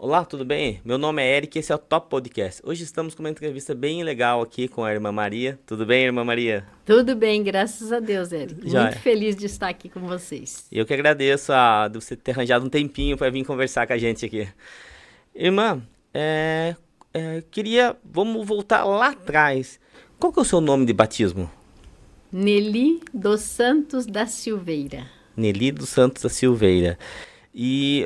Olá, tudo bem? Meu nome é Eric e esse é o Top Podcast. Hoje estamos com uma entrevista bem legal aqui com a irmã Maria. Tudo bem, irmã Maria? Tudo bem, graças a Deus, Eric. Muito Joia. feliz de estar aqui com vocês. E eu que agradeço de você ter arranjado um tempinho para vir conversar com a gente aqui. Irmã, vamos voltar lá atrás. Qual que é o seu nome de batismo? Nelly dos Santos da Silveira. Nelly dos Santos da Silveira. E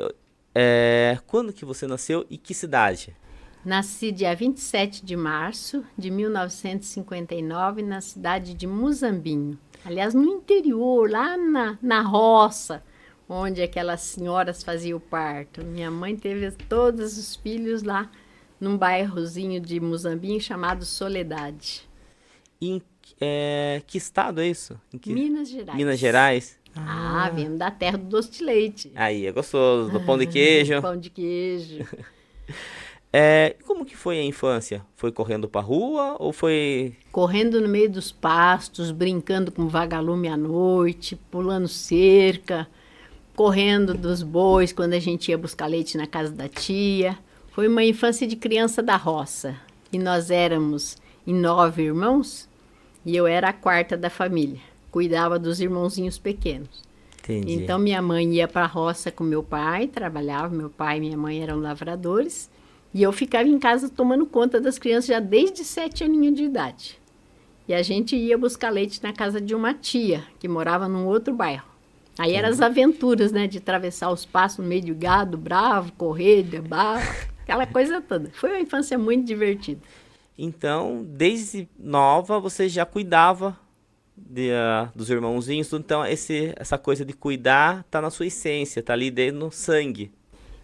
quando que você nasceu e que cidade? Nasci dia 27 de março de 1959 na cidade de Muzambinho. Aliás, no interior, lá na roça, onde aquelas senhoras faziam o parto. Minha mãe teve todos os filhos lá num bairrozinho de Muzambinho chamado Soledade. Em que estado é isso? Minas Gerais. Minas Gerais? Viemos da terra do doce de leite. Aí, é gostoso, do pão de queijo. Pão de queijo. Como que foi a infância? Foi correndo pra rua ou foi... Correndo no meio dos pastos, brincando com vagalume à noite, pulando cerca, correndo dos bois quando a gente ia buscar leite na casa da tia. Foi uma infância de criança da roça. E nós éramos em 9 irmãos e eu era a quarta da família. Cuidava dos irmãozinhos pequenos. Entendi. Então, minha mãe ia para a roça com meu pai, trabalhava. Meu pai e minha mãe eram lavradores. E eu ficava em casa tomando conta das crianças já desde 7 aninhos de idade. E a gente ia buscar leite na casa de uma tia, que morava num outro bairro. Aí eram as aventuras, né? De atravessar os passos no meio de gado, bravo, correr, debar, aquela coisa toda. Foi uma infância muito divertida. Então, desde nova, você já cuidava dos irmãozinhos. Então, essa coisa de cuidar tá na sua essência, tá ali dentro no sangue.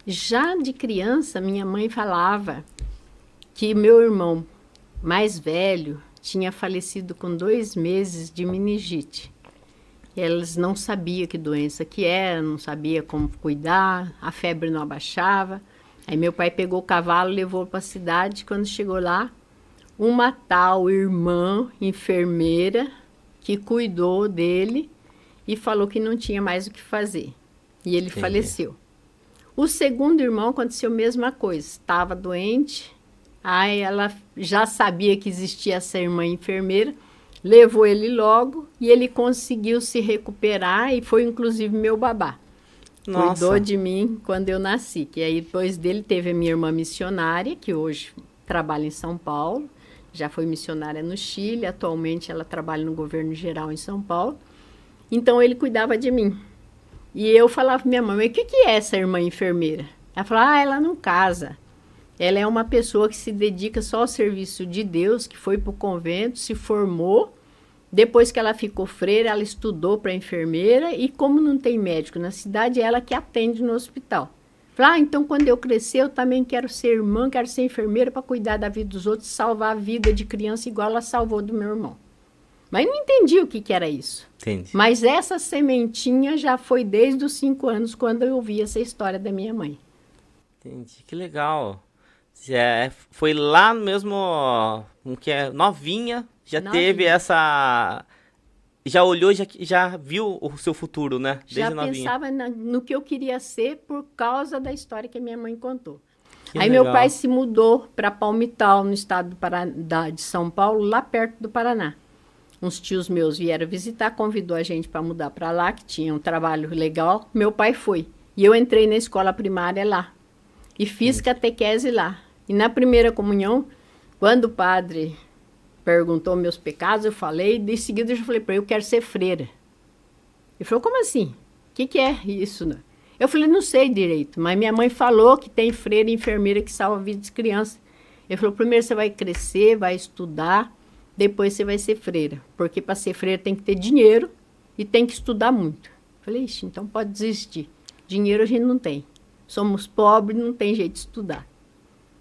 Já de criança, minha mãe falava que meu irmão mais velho tinha falecido com 2 meses de meningite. Eles não sabiam que doença que era, não sabia como cuidar, a febre não abaixava. Aí meu pai pegou o cavalo e levou para a cidade. Quando chegou lá, uma tal irmã enfermeira que cuidou dele e falou que não tinha mais o que fazer. E ele faleceu. O segundo irmão aconteceu a mesma coisa, estava doente, aí ela já sabia que existia essa irmã enfermeira, levou ele logo e ele conseguiu se recuperar e foi inclusive meu babá. Nossa. Cuidou de mim quando eu nasci, que aí depois dele teve a minha irmã missionária, que hoje trabalha em São Paulo, já foi missionária no Chile, atualmente ela trabalha no governo geral em São Paulo, então ele cuidava de mim. E eu falava para minha mãe, mas o que é essa irmã enfermeira? Ela falava, ela não casa. Ela é uma pessoa que se dedica só ao serviço de Deus, que foi para o convento, se formou. Depois que ela ficou freira, ela estudou para enfermeira e como não tem médico na cidade, é ela que atende no hospital. Falei, então quando eu crescer, eu também quero ser irmã, quero ser enfermeira para cuidar da vida dos outros, salvar a vida de criança igual ela salvou do meu irmão. Mas não entendi o que era isso. Entendi. Mas essa sementinha já foi desde os 5 anos, quando eu ouvi essa história da minha mãe. Entendi, que legal. Foi lá mesmo, novinha, já teve essa... Já olhou, já viu o seu futuro, né? Desde já novinha. Pensava no que eu queria ser por causa da história que a minha mãe contou. Que Aí legal. meu pai se mudou para Palmital, no estado de São Paulo, lá perto do Paraná. Uns tios meus vieram visitar, convidou a gente para mudar para lá, que tinha um trabalho legal. Meu pai foi. E eu entrei na escola primária lá. E fiz catequese lá. E na primeira comunhão, quando o padre perguntou meus pecados, eu falei. E de seguida eu já falei para ele, eu quero ser freira. Ele falou, como assim? O que é isso? Né? Eu falei, não sei direito. Mas minha mãe falou que tem freira e enfermeira que salva a vida de criança. Ele falou, primeiro você vai crescer, vai estudar. Depois você vai ser freira, porque para ser freira tem que ter dinheiro e tem que estudar muito. Falei, ixi, então pode desistir. Dinheiro a gente não tem. Somos pobres, não tem jeito de estudar.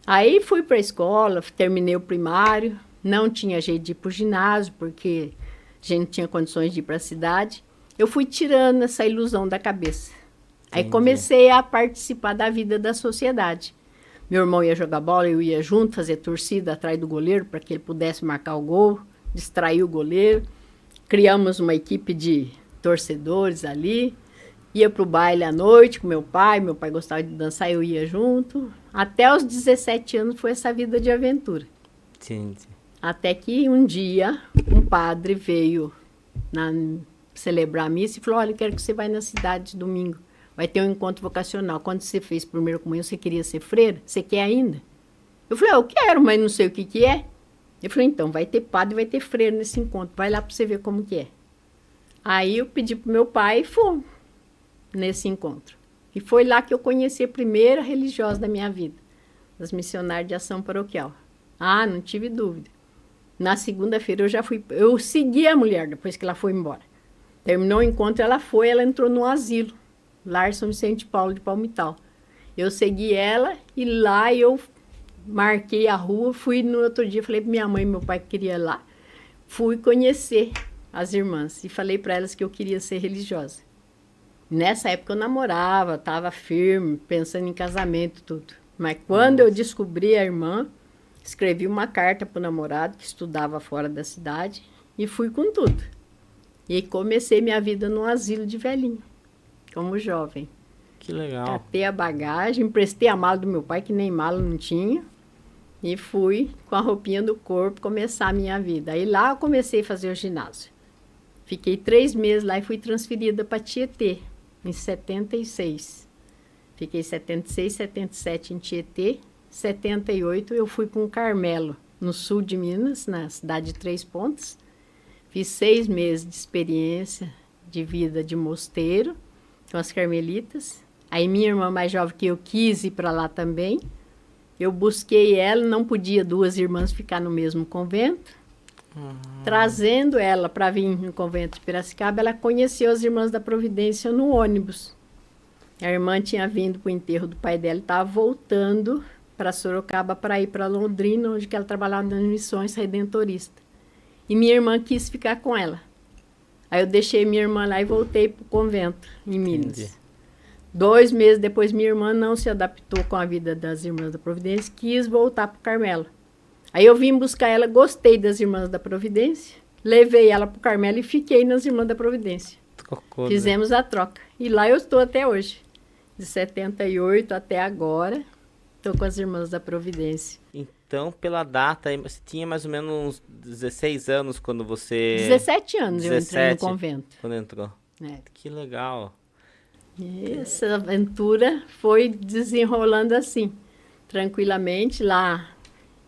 Aí fui para a escola, terminei o primário, não tinha jeito de ir para o ginásio, porque a gente não tinha condições de ir para a cidade. Eu fui tirando essa ilusão da cabeça. Aí comecei a participar da vida da sociedade. Meu irmão ia jogar bola, eu ia junto, fazer torcida atrás do goleiro para que ele pudesse marcar o gol, distrair o goleiro. Criamos uma equipe de torcedores ali. Ia para o baile à noite com meu pai gostava de dançar, eu ia junto. Até os 17 anos foi essa vida de aventura. Entendi. Até que um dia um padre veio celebrar a missa e falou, olha, eu quero que você vá na cidade domingo. Vai ter um encontro vocacional. Quando você fez primeiro comunhão, você queria ser freira? Você quer ainda? Eu falei, eu quero, mas não sei o que é. Ele falou, então, vai ter padre e vai ter freira nesse encontro. Vai lá para você ver como que é. Aí eu pedi para o meu pai e fui nesse encontro. E foi lá que eu conheci a primeira religiosa da minha vida, as missionárias de ação paroquial. Ah, não tive dúvida. Na segunda-feira eu segui a mulher depois que ela foi embora. Terminou o encontro, ela entrou no asilo, Lar São Vicente de Paulo de Palmital. Eu segui ela e lá eu marquei a rua, fui no outro dia, falei para minha mãe e meu pai que queria ir lá. Fui conhecer as irmãs e falei para elas que eu queria ser religiosa. Nessa época eu namorava, estava firme, pensando em casamento, tudo. Mas quando eu descobri a irmã, escrevi uma carta para o namorado, que estudava fora da cidade, e fui com tudo. E comecei minha vida no asilo de velhinho, como jovem. Que legal. Catei a bagagem, emprestei a mala do meu pai, que nem mala não tinha, e fui com a roupinha do corpo começar a minha vida. Aí lá eu comecei a fazer o ginásio. Fiquei 3 meses lá e fui transferida para Tietê, em 76. Fiquei 76, 77 em Tietê. 78 eu fui para um Carmelo, no sul de Minas, na cidade de Três Pontas. Fiz 6 meses de experiência de vida de mosteiro com as carmelitas. Aí minha irmã mais jovem que eu quis ir para lá também. Eu busquei ela, não podia 2 irmãs ficar no mesmo convento. Trazendo ela para vir no convento de Piracicaba, ela conheceu as Irmãs da Providência no ônibus. A irmã tinha vindo para o enterro do pai dela e estava voltando para Sorocaba para ir para Londrina, onde ela trabalhava nas missões redentoristas. E minha irmã quis ficar com ela. Aí eu deixei minha irmã lá e voltei para o convento, em Minas. Entendi. 2 meses depois, minha irmã não se adaptou com a vida das Irmãs da Providência, quis voltar para o Carmelo. Aí eu vim buscar ela, gostei das Irmãs da Providência, levei ela para o Carmelo e fiquei nas Irmãs da Providência. Trocou, né? Fizemos a troca. E lá eu estou até hoje. De 78 até agora, estou com as Irmãs da Providência. Então, pela data, você tinha mais ou menos uns 16 anos quando você... 17 anos eu entrei 17, no convento. Quando entrou. É. Que legal. E essa aventura foi desenrolando assim, tranquilamente. Lá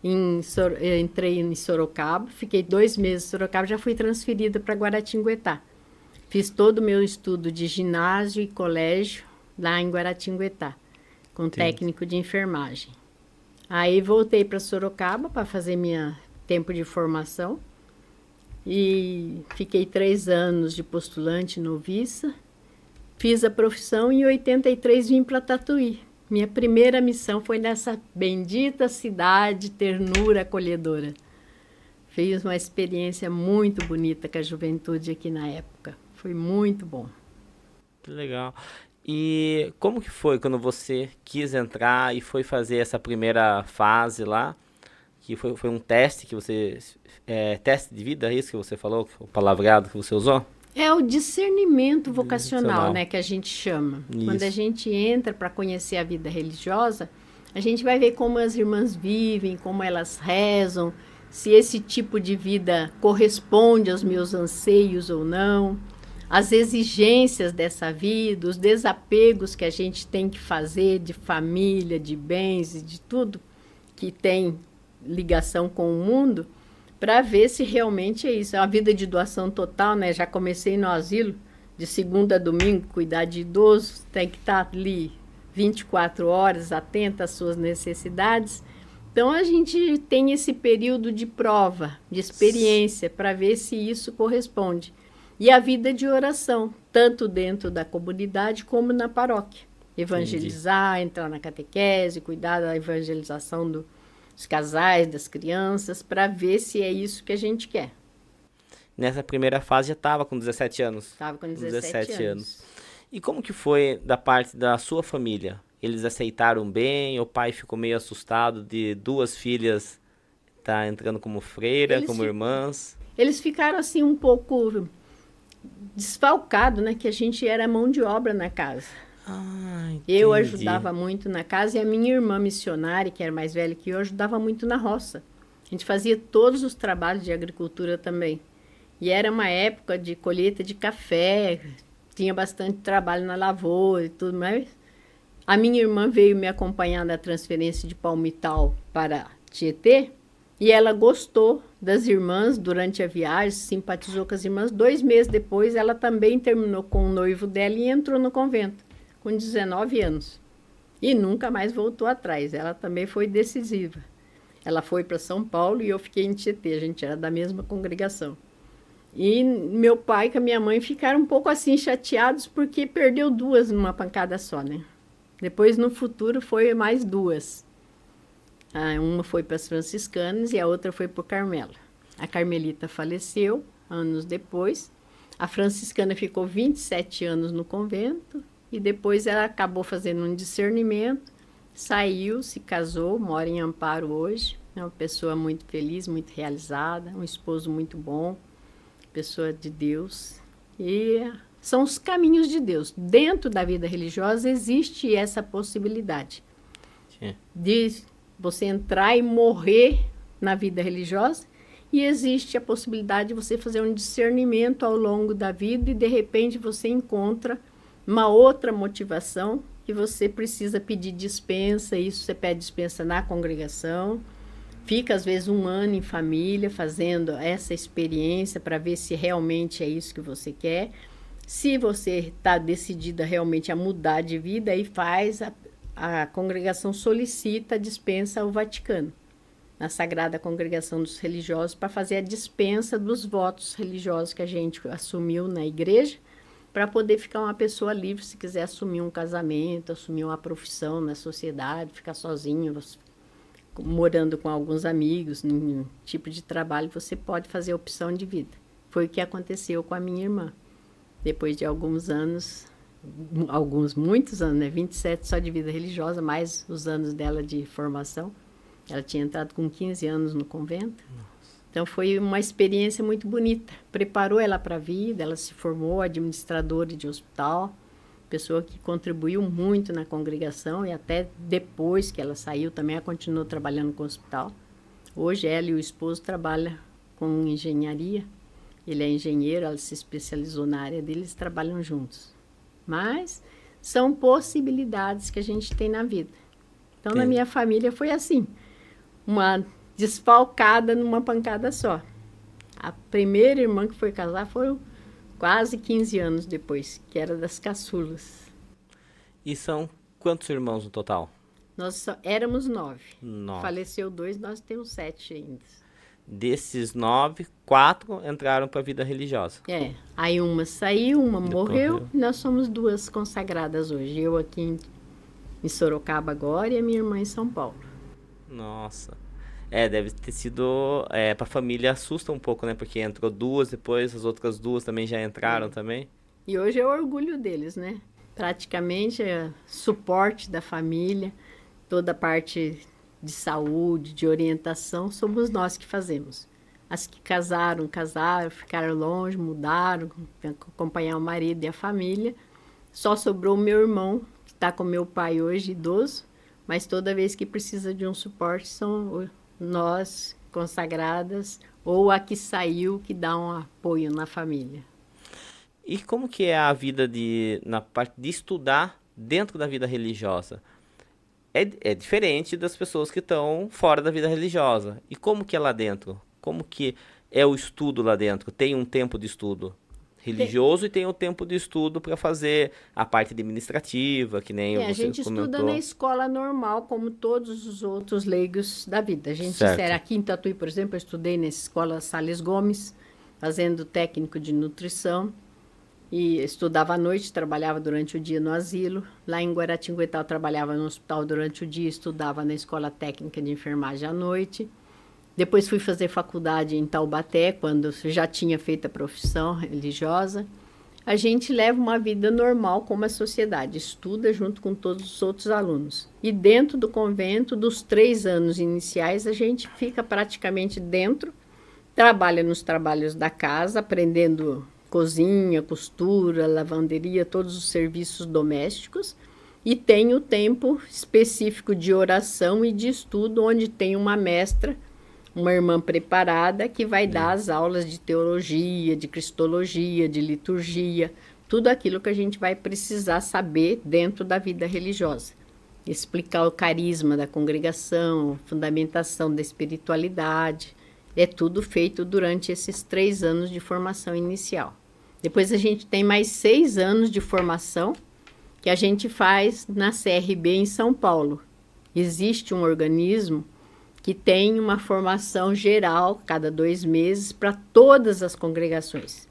eu entrei em Sorocaba, fiquei 2 meses em Sorocaba, já fui transferida para Guaratinguetá. Fiz todo o meu estudo de ginásio e colégio lá em Guaratinguetá, com técnico de enfermagem. Aí voltei para Sorocaba para fazer minha tempo de formação e fiquei 3 anos de postulante noviça. Fiz a profissão e em 83 vim para Tatuí. Minha primeira missão foi nessa bendita cidade, ternura acolhedora. Fiz uma experiência muito bonita com a juventude aqui na época. Foi muito bom. Que legal. E como que foi quando você quis entrar e foi fazer essa primeira fase lá? Que foi um teste que você... teste de vida, é isso que você falou? O palavreado que você usou? É o discernimento vocacional, né, que a gente chama. Isso. Quando a gente entra para conhecer a vida religiosa, a gente vai ver como as irmãs vivem, como elas rezam, se esse tipo de vida corresponde aos meus anseios ou não, as exigências dessa vida, os desapegos que a gente tem que fazer de família, de bens e de tudo que tem ligação com o mundo, para ver se realmente é isso. É uma vida de doação total, né? Já comecei no asilo, de segunda a domingo, cuidar de idosos, tem que estar ali 24 horas, atento às suas necessidades. Então, a gente tem esse período de prova, de experiência, para ver se isso corresponde. E a vida de oração, tanto dentro da comunidade como na paróquia. Evangelizar, entrar na catequese, cuidar da evangelização dos casais, das crianças, para ver se é isso que a gente quer. Nessa primeira fase já estava com 17 anos? Estava com 17 anos. E como que foi da parte da sua família? Eles aceitaram bem? O pai ficou meio assustado de 2 filhas tá entrando como freira, como irmãs? Eles ficaram assim um pouco desfalcados, né? Que a gente era mão de obra na casa. Ah, Eu entendi. ajudava muito na casa e a minha irmã missionária, que era mais velha que eu, ajudava muito na roça. A gente fazia todos os trabalhos de agricultura também. E era uma época de colheita de café, tinha bastante trabalho na lavoura e tudo mais. A minha irmã veio me acompanhar na transferência de Palmital para Tietê e ela gostou das irmãs durante a viagem, simpatizou com as irmãs. 2 meses depois, ela também terminou com o noivo dela e entrou no convento, com 19 anos. E nunca mais voltou atrás. Ela também foi decisiva. Ela foi para São Paulo e eu fiquei em Tietê. A gente era da mesma congregação. E meu pai e a minha mãe ficaram um pouco assim chateados porque perdeu 2 numa pancada só, né? Depois, no futuro, foi mais 2. Uma foi para as franciscanas e a outra foi para o Carmelo. A Carmelita faleceu anos depois. A franciscana ficou 27 anos no convento e depois ela acabou fazendo um discernimento, saiu, se casou, mora em Amparo hoje. É uma pessoa muito feliz, muito realizada, um esposo muito bom, pessoa de Deus. E são os caminhos de Deus. Dentro da vida religiosa existe essa possibilidade de você entrar e morrer na vida religiosa, e existe a possibilidade de você fazer um discernimento ao longo da vida e de repente você encontra uma outra motivação que você precisa pedir dispensa. Isso você pede dispensa na congregação, fica às vezes 1 ano em família fazendo essa experiência para ver se realmente é isso que você quer. Se você está decidida realmente a mudar de vida, aí a congregação solicita a dispensa ao Vaticano, na Sagrada Congregação dos Religiosos, para fazer a dispensa dos votos religiosos que a gente assumiu na igreja, para poder ficar uma pessoa livre se quiser assumir um casamento, assumir uma profissão na sociedade, ficar sozinho, morando com alguns amigos, num tipo de trabalho, você pode fazer opção de vida. Foi o que aconteceu com a minha irmã. Depois de alguns anos, muitos anos, né? 27 só de vida religiosa, mais os anos dela de formação. Ela tinha entrado com 15 anos no convento. Então foi uma experiência muito bonita. Preparou ela para a vida, ela se formou administradora de hospital, pessoa que contribuiu muito na congregação e até depois que ela saiu também ela continuou trabalhando com o hospital. Hoje ela e o esposo trabalham com engenharia. Ele é engenheiro, ela se especializou na área dele, eles trabalham juntos. Mas são possibilidades que a gente tem na vida. Então, na minha família foi assim, uma desfalcada numa pancada só. A primeira irmã que foi casar foi quase 15 anos depois, que era das caçulas. E são quantos irmãos no total? Nós éramos 9. Nove. Faleceu 2, nós temos 7 ainda. Desses 9, 4 entraram para a vida religiosa. Aí uma saiu, uma morreu, morreu. e nós somos 2 consagradas hoje. Eu aqui em Sorocaba agora e a minha irmã em São Paulo. Nossa. Deve ter sido... para a família assusta um pouco, né? Porque entrou 2, depois as outras 2 também já entraram também. E hoje é o orgulho deles, né? Praticamente é suporte da família, toda a parte de saúde, de orientação, somos nós que fazemos. As que casaram, ficaram longe, mudaram, acompanhar o marido e a família. Só sobrou o meu irmão, que está com meu pai hoje, idoso, mas toda vez que precisa de um suporte, são nós, consagradas, ou a que saiu, que dá um apoio na família. E como que é a vida na parte de estudar dentro da vida religiosa? É diferente das pessoas que estão fora da vida religiosa. E como que é lá dentro? Como que é o estudo lá dentro? Tem um tempo de estudo religioso e tem o tempo de estudo para fazer a parte administrativa, que nem você comentou. A gente estuda na escola normal, como todos os outros leigos da vida. A gente era aqui em Tatuí, por exemplo, eu estudei na escola Sales Gomes, fazendo técnico de nutrição. E estudava à noite, trabalhava durante o dia no asilo. Lá em Guaratinguetá eu trabalhava no hospital durante o dia, estudava na escola técnica de enfermagem à noite. Depois fui fazer faculdade em Taubaté, quando já tinha feito a profissão religiosa. A gente leva uma vida normal como a sociedade, estuda junto com todos os outros alunos. E dentro do convento, dos 3 anos iniciais, a gente fica praticamente dentro, trabalha nos trabalhos da casa, aprendendo cozinha, costura, lavanderia, todos os serviços domésticos. E tem o tempo específico de oração e de estudo, onde tem uma mestra, uma irmã preparada, que vai dar as aulas de teologia, de cristologia, de liturgia, tudo aquilo que a gente vai precisar saber dentro da vida religiosa. Explicar o carisma da congregação, fundamentação da espiritualidade. É tudo feito durante esses 3 anos de formação inicial. Depois a gente tem mais 6 anos de formação, que a gente faz na CRB em São Paulo. Existe um organismo que tem uma formação geral, cada 2 meses, para todas as congregações.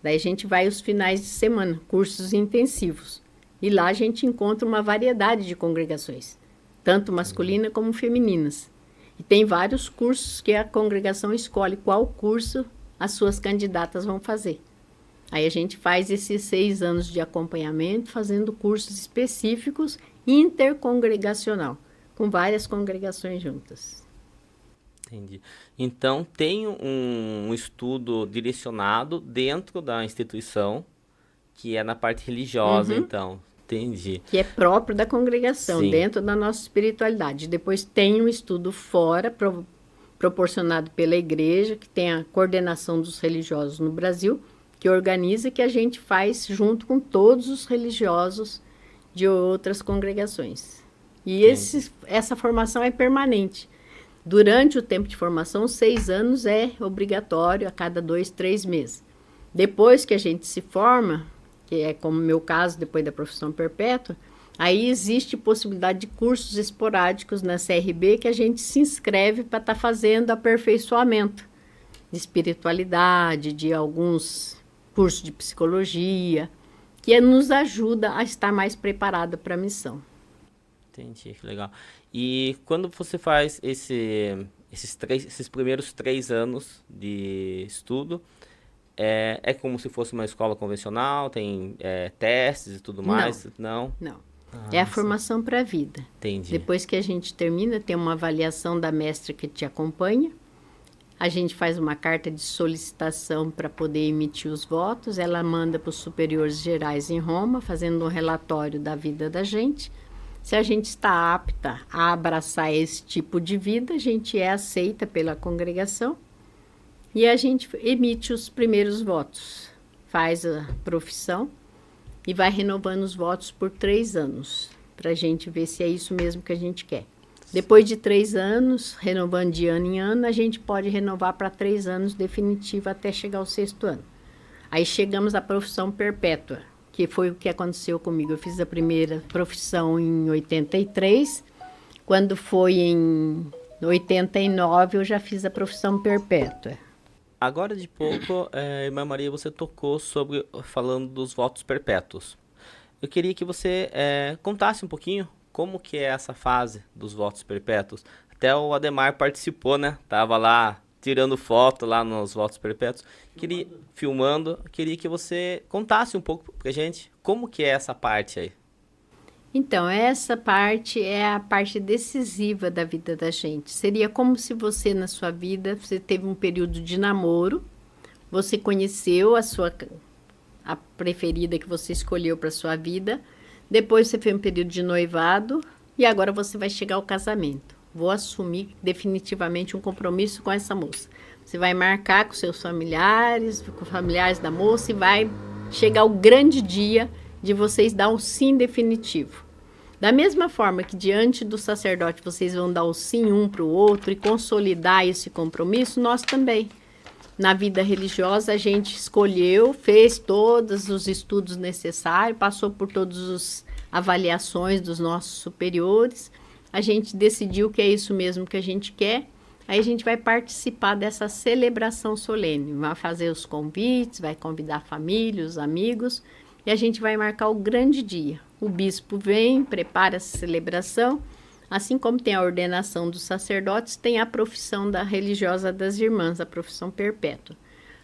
Daí a gente vai os finais de semana, cursos intensivos. E lá a gente encontra uma variedade de congregações, tanto masculina como femininas. E tem vários cursos que a congregação escolhe qual curso as suas candidatas vão fazer. Aí a gente faz esses 6 anos de acompanhamento, fazendo cursos específicos intercongregacional, com várias congregações juntas. Entendi. Então, tem um estudo direcionado dentro da instituição, que é na parte religiosa, então. Entendi. Que é próprio da congregação, Sim. dentro da nossa espiritualidade. Depois tem um estudo fora, proporcionado pela igreja, que tem a coordenação dos religiosos no Brasil, que organiza, que a gente faz junto com todos os religiosos de outras congregações. E essa formação é permanente. Durante o tempo de formação, 6 anos é obrigatório a cada 2, 3 meses. Depois que a gente se forma, que é como o meu caso, depois da profissão perpétua, aí existe possibilidade de cursos esporádicos na CRB que a gente se inscreve para estar fazendo aperfeiçoamento de espiritualidade, de alguns cursos de psicologia, que nos ajuda a estar mais preparada para a missão. Entendi, que legal. E quando você faz esses primeiros 3 anos de estudo, é como se fosse uma escola convencional, tem testes e tudo mais? Não. É a formação para a vida. Entendi. Depois que a gente termina, tem uma avaliação da mestra que te acompanha. A gente faz uma carta de solicitação para poder emitir os votos. Ela manda para os superiores gerais em Roma, fazendo um relatório da vida da gente. Se a gente está apta a abraçar esse tipo de vida, a gente é aceita pela congregação e a gente emite os primeiros votos, faz a profissão e vai renovando os votos por 3 anos, para a gente ver se é isso mesmo que a gente quer. Depois de 3 anos, renovando de ano em ano, a gente pode renovar para 3 anos definitivo até chegar ao 6º ano. Aí chegamos à profissão perpétua, que foi o que aconteceu comigo. Eu fiz a primeira profissão em 83, quando foi em 89 eu já fiz a profissão perpétua. Agora de pouco, Irmã Maria, você tocou falando dos votos perpétuos. Eu queria que você contasse um pouquinho como que é essa fase dos votos perpétuos. Até o Ademar participou, né? Tava lá tirando foto lá nos votos perpétuos, filmando. Queria que você contasse um pouco pra gente como que é essa parte aí. Então, essa parte é a parte decisiva da vida da gente. Seria como se você, na sua vida, você teve um período de namoro, você conheceu a preferida que você escolheu para sua vida, depois você fez um período de noivado e agora você vai chegar ao casamento. Vou assumir definitivamente um compromisso com essa moça. Você vai marcar com seus familiares, com os familiares da moça e vai chegar o grande dia de vocês dar um sim definitivo. Da mesma forma que diante do sacerdote vocês vão dar o sim um para o outro e consolidar esse compromisso, nós também. Na vida religiosa a gente escolheu, fez todos os estudos necessários, passou por todas as avaliações dos nossos superiores, a gente decidiu que é isso mesmo que a gente quer, aí a gente vai participar dessa celebração solene, vai fazer os convites, vai convidar a família, os amigos, e a gente vai marcar o grande dia. O bispo vem, prepara essa celebração, assim como tem a ordenação dos sacerdotes, tem a profissão da religiosa das irmãs, a profissão perpétua.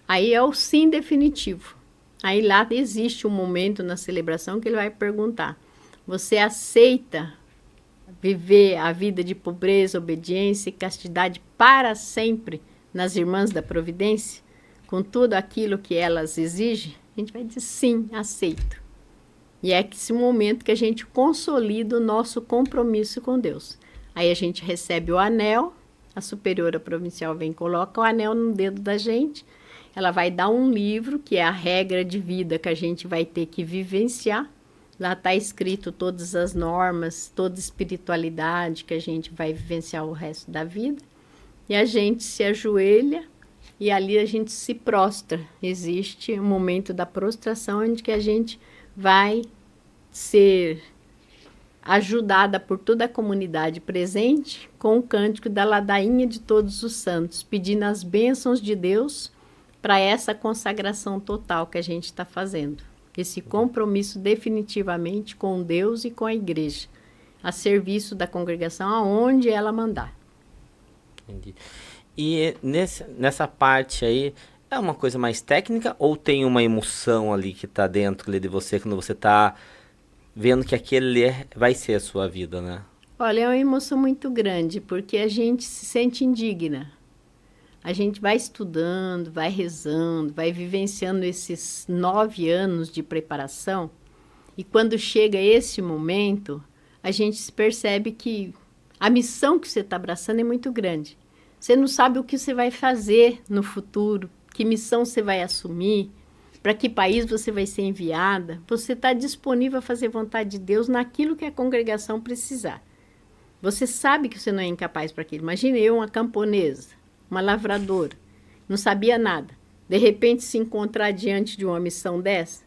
Aí é o sim definitivo. Aí lá existe um momento na celebração que ele vai perguntar: você aceita viver a vida de pobreza, obediência e castidade para sempre nas irmãs da providência, com tudo aquilo que elas exigem? A gente vai dizer sim, aceito. E é esse momento que a gente consolida o nosso compromisso com Deus. Aí a gente recebe o anel, a superiora provincial vem e coloca o anel no dedo da gente. Ela vai dar um livro, que é a regra de vida que a gente vai ter que vivenciar. Lá está escrito todas as normas, toda a espiritualidade que a gente vai vivenciar o resto da vida. E a gente se ajoelha e ali a gente se prostra. Existe um momento da prostração onde que a gente vai ser ajudada por toda a comunidade presente com o cântico da ladainha de todos os santos, pedindo as bênçãos de Deus para essa consagração total que a gente está fazendo. Esse compromisso definitivamente com Deus e com a igreja, a serviço da congregação aonde ela mandar. Entendi. E nessa parte aí, é uma coisa mais técnica ou tem uma emoção ali que está dentro ali de você quando você está vendo que aquele vai ser a sua vida, né? Olha, é uma emoção muito grande, porque a gente se sente indigna. A gente vai estudando, vai rezando, vai vivenciando esses 9 anos de preparação. E quando chega esse momento, a gente se percebe que a missão que você está abraçando é muito grande. Você não sabe o que você vai fazer no futuro, que missão você vai assumir, para que país você vai ser enviada. Você está disponível a fazer vontade de Deus naquilo que a congregação precisar. Você sabe que você não é incapaz para aquilo. Imagine eu, uma camponesa, uma lavradora, não sabia nada. De repente se encontrar diante de uma missão dessa.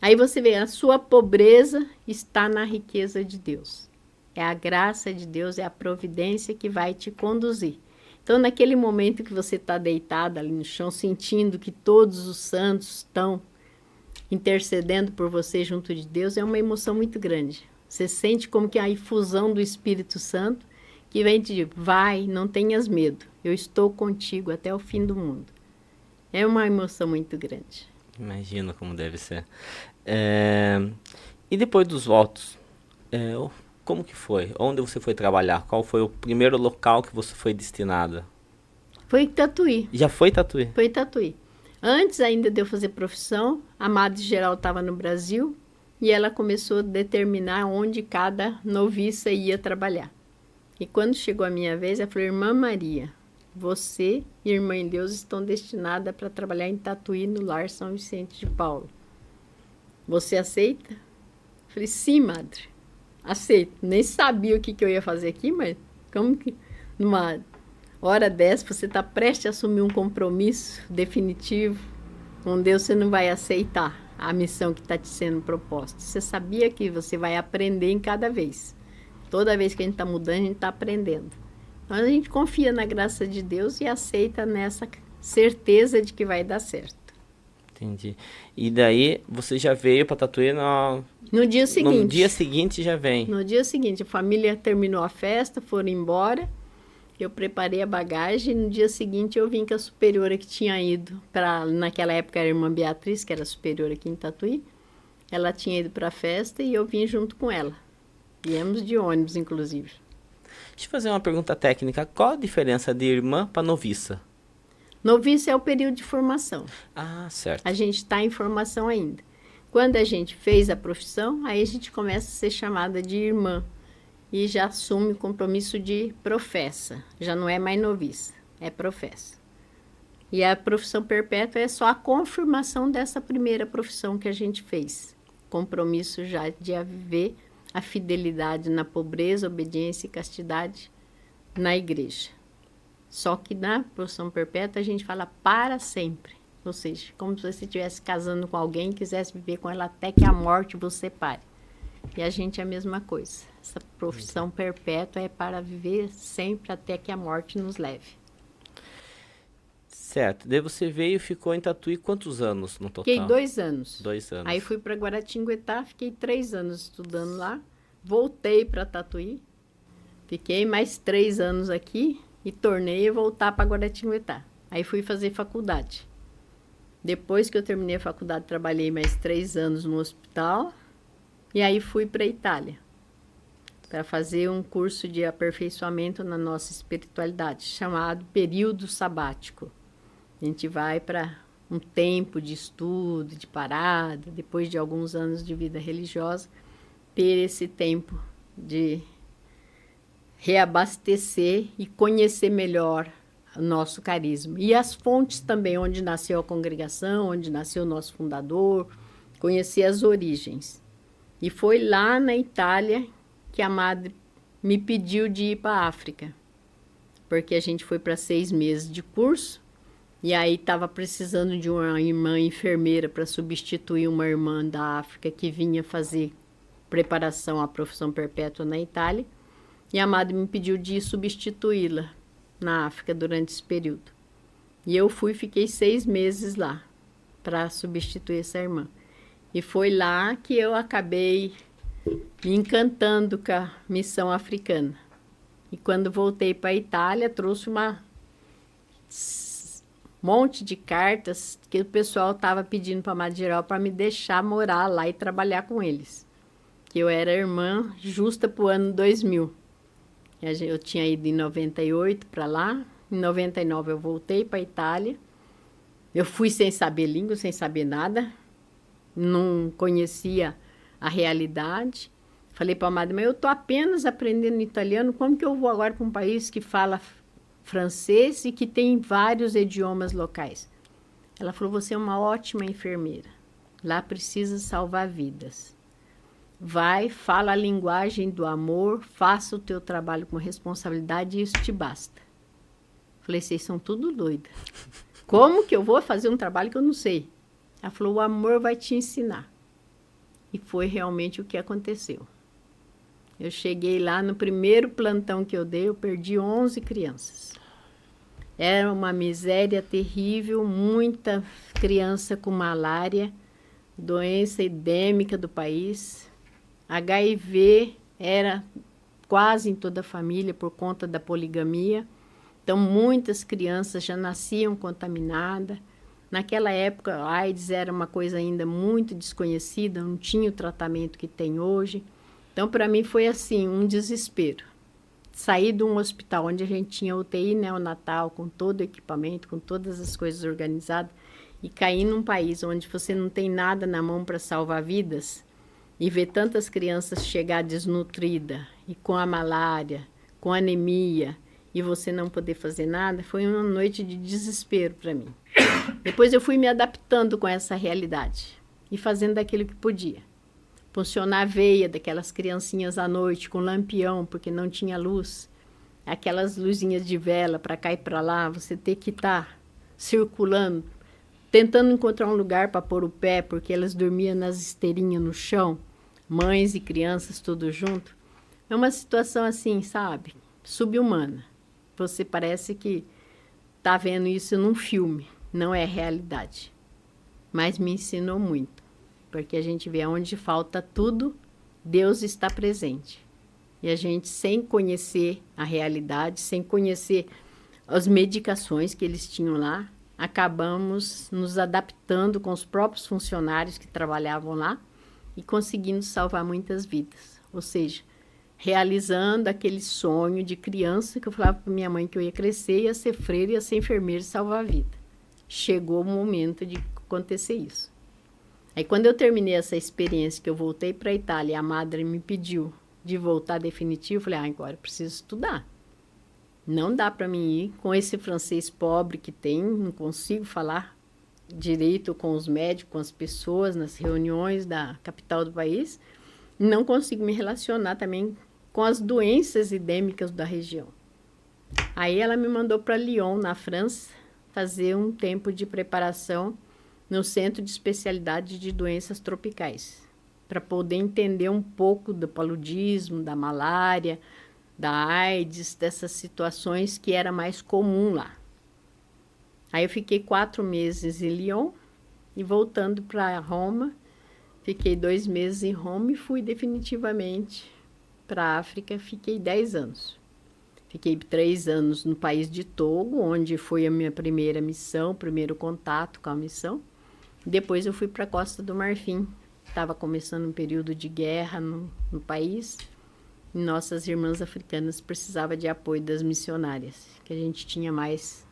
Aí você vê, a sua pobreza está na riqueza de Deus. É a graça de Deus, é a providência que vai te conduzir. Então, naquele momento que você está deitada ali no chão, sentindo que todos os santos estão intercedendo por você junto de Deus, é uma emoção muito grande. Você sente como que a infusão do Espírito Santo que vem te dizer, vai, não tenhas medo, eu estou contigo até o fim do mundo. É uma emoção muito grande. Imagina como deve ser. E depois dos votos, como que foi? Onde você foi trabalhar? Qual foi o primeiro local que você foi destinada? Foi Tatuí. Já foi Tatuí? Foi Tatuí. Antes ainda de eu fazer profissão, a Madre Geral estava no Brasil e ela começou a determinar onde cada noviça ia trabalhar. E quando chegou a minha vez, ela falou, Irmã Maria, você e Irmã em Deus estão destinadas para trabalhar em Tatuí, no Lar São Vicente de Paulo. Você aceita? Eu falei, sim, Madre, aceito. Nem sabia o que eu ia fazer aqui, mas como que numa hora dessa você está prestes a assumir um compromisso definitivo com Deus, você não vai aceitar a missão que está te sendo proposta. Você sabia que você vai aprender em cada vez. Toda vez que a gente está mudando, a gente está aprendendo. Mas a gente confia na graça de Deus e aceita nessa certeza de que vai dar certo. Entendi. E daí você já veio para Tatuí no dia seguinte. No dia seguinte já vem. No dia seguinte, a família terminou a festa, foram embora. Eu preparei a bagagem. No dia seguinte eu vim com a superiora que tinha ido para, naquela época era a irmã Beatriz, que era a superiora aqui em Tatuí. Ela tinha ido para a festa e eu vim junto com ela. Viemos de ônibus, inclusive. Deixa eu fazer uma pergunta técnica. Qual a diferença de irmã para noviça? Noviça é o período de formação. Ah, certo. A gente está em formação ainda. Quando a gente fez a profissão, aí a gente começa a ser chamada de irmã. E já assume o compromisso de professa. Já não é mais noviça, é professa. E a profissão perpétua é só a confirmação dessa primeira profissão que a gente fez. Compromisso já de haver a fidelidade na pobreza, obediência e castidade na igreja. Só que na profissão perpétua a gente fala para sempre. Ou seja, como se você estivesse casando com alguém e quisesse viver com ela até que a morte vos separe. E a gente é a mesma coisa. Essa profissão perpétua é para viver sempre até que a morte nos leve. Certo. Daí você veio e ficou em Tatuí quantos anos no total? Fiquei 2 anos. 2 anos. Aí fui para Guaratinguetá, fiquei 3 anos estudando lá. Voltei para Tatuí. Fiquei mais 3 anos aqui e tornei a voltar para Guaratinguetá. Aí fui fazer faculdade. Depois que eu terminei a faculdade, trabalhei mais 3 anos no hospital. E aí fui para a Itália, para fazer um curso de aperfeiçoamento na nossa espiritualidade, chamado período sabático. A gente vai para um tempo de estudo, de parada, depois de alguns anos de vida religiosa, ter esse tempo de reabastecer e conhecer melhor o nosso carisma. E as fontes também, onde nasceu a congregação, onde nasceu o nosso fundador, conhecer as origens. E foi lá na Itália que a madre me pediu de ir para a África, porque a gente foi para 6 meses de curso, e aí estava precisando de uma irmã enfermeira para substituir uma irmã da África que vinha fazer preparação à profissão perpétua na Itália, e a madre me pediu de substituí-la na África durante esse período. E eu fiquei 6 meses lá para substituir essa irmã. E foi lá que eu acabei me encantando com a missão africana. E quando voltei para a Itália, trouxe um monte de cartas que o pessoal estava pedindo para a Madre Geral para me deixar morar lá e trabalhar com eles. Que eu era irmã justa para o ano 2000. Eu tinha ido em 98 para lá, em 99 eu voltei para a Itália. Eu fui sem saber língua, sem saber nada, não conhecia a realidade. Falei para a madre, mas eu estou apenas aprendendo italiano, como que eu vou agora para um país que fala francês e que tem vários idiomas locais? Ela falou, você é uma ótima enfermeira, lá precisa salvar vidas. Vai, fala a linguagem do amor, faça o teu trabalho com responsabilidade e isso te basta. Falei, vocês são tudo doidas. Como que eu vou fazer um trabalho que eu não sei? Ela falou, o amor vai te ensinar. E foi realmente o que aconteceu. Eu cheguei lá, no primeiro plantão que eu dei, eu perdi 11 crianças. Era uma miséria terrível, muita criança com malária, doença endêmica do país. HIV era quase em toda a família por conta da poligamia. Então, muitas crianças já nasciam contaminadas. Naquela época, a AIDS era uma coisa ainda muito desconhecida, não tinha o tratamento que tem hoje. Então, para mim, foi assim, um desespero. Sair de um hospital onde a gente tinha UTI neonatal, com todo o equipamento, com todas as coisas organizadas, e cair num país onde você não tem nada na mão para salvar vidas, e ver tantas crianças chegar desnutridas, e com a malária, com anemia, e você não poder fazer nada, foi uma noite de desespero para mim. Depois eu fui me adaptando com essa realidade, e fazendo aquilo que podia. Funcionar a veia daquelas criancinhas à noite com lampião, porque não tinha luz. Aquelas luzinhas de vela para cá e para lá, você ter que estar circulando, tentando encontrar um lugar para pôr o pé, porque elas dormiam nas esteirinhas no chão, mães e crianças tudo junto. É uma situação assim, sabe, subhumana. Você parece que está vendo isso num filme, não é realidade. Mas me ensinou muito. Porque a gente vê onde falta tudo, Deus está presente. E a gente, sem conhecer a realidade, sem conhecer as medicações que eles tinham lá, acabamos nos adaptando com os próprios funcionários que trabalhavam lá e conseguindo salvar muitas vidas. Ou seja, realizando aquele sonho de criança que eu falava para minha mãe que eu ia crescer, ia ser freira, ia ser enfermeira e salvar a vida. Chegou o momento de acontecer isso. Aí, quando eu terminei essa experiência, que eu voltei para a Itália, a madre me pediu de voltar definitivo, eu falei, agora eu preciso estudar. Não dá para mim ir com esse francês pobre que tem, não consigo falar direito com os médicos, com as pessoas, nas reuniões da capital do país, não consigo me relacionar também com as doenças endêmicas da região. Aí ela me mandou para Lyon, na França, fazer um tempo de preparação no Centro de Especialidade de Doenças Tropicais, para poder entender um pouco do paludismo, da malária, da AIDS, dessas situações que era mais comum lá. Aí eu fiquei 4 meses em Lyon e voltando para Roma, fiquei 2 meses em Roma e fui definitivamente para a África, fiquei 10 anos. Fiquei 3 anos no país de Togo, onde foi a minha primeira missão, primeiro contato com a missão. Depois eu fui para a Costa do Marfim. Estava começando um período de guerra no país. E nossas irmãs africanas precisavam de apoio das missionárias, que a gente tinha mais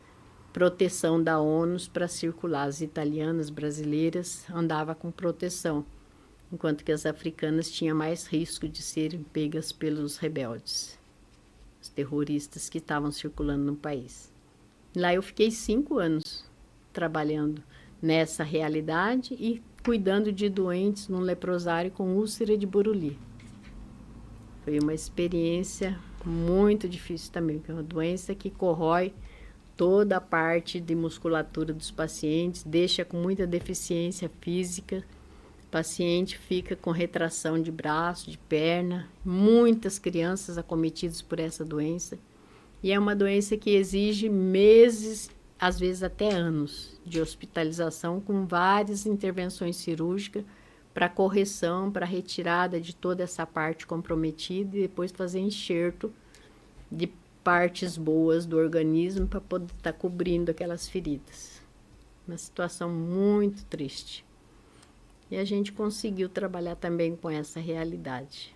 proteção da ONU para circular. As italianas, brasileiras, andavam com proteção, enquanto que as africanas tinham mais risco de serem pegas pelos rebeldes, os terroristas que estavam circulando no país. Lá eu fiquei 5 anos trabalhando nessa realidade e cuidando de doentes num leprosário com úlcera de Buruli. Foi uma experiência muito difícil também, porque é uma doença que corrói toda a parte de musculatura dos pacientes, deixa com muita deficiência física. O paciente fica com retração de braço, de perna. Muitas crianças acometidas por essa doença. E é uma doença que exige meses, às vezes até anos, de hospitalização com várias intervenções cirúrgicas para correção, para retirada de toda essa parte comprometida e depois fazer enxerto de partes boas do organismo para poder estar cobrindo aquelas feridas. Uma situação muito triste. E a gente conseguiu trabalhar também com essa realidade.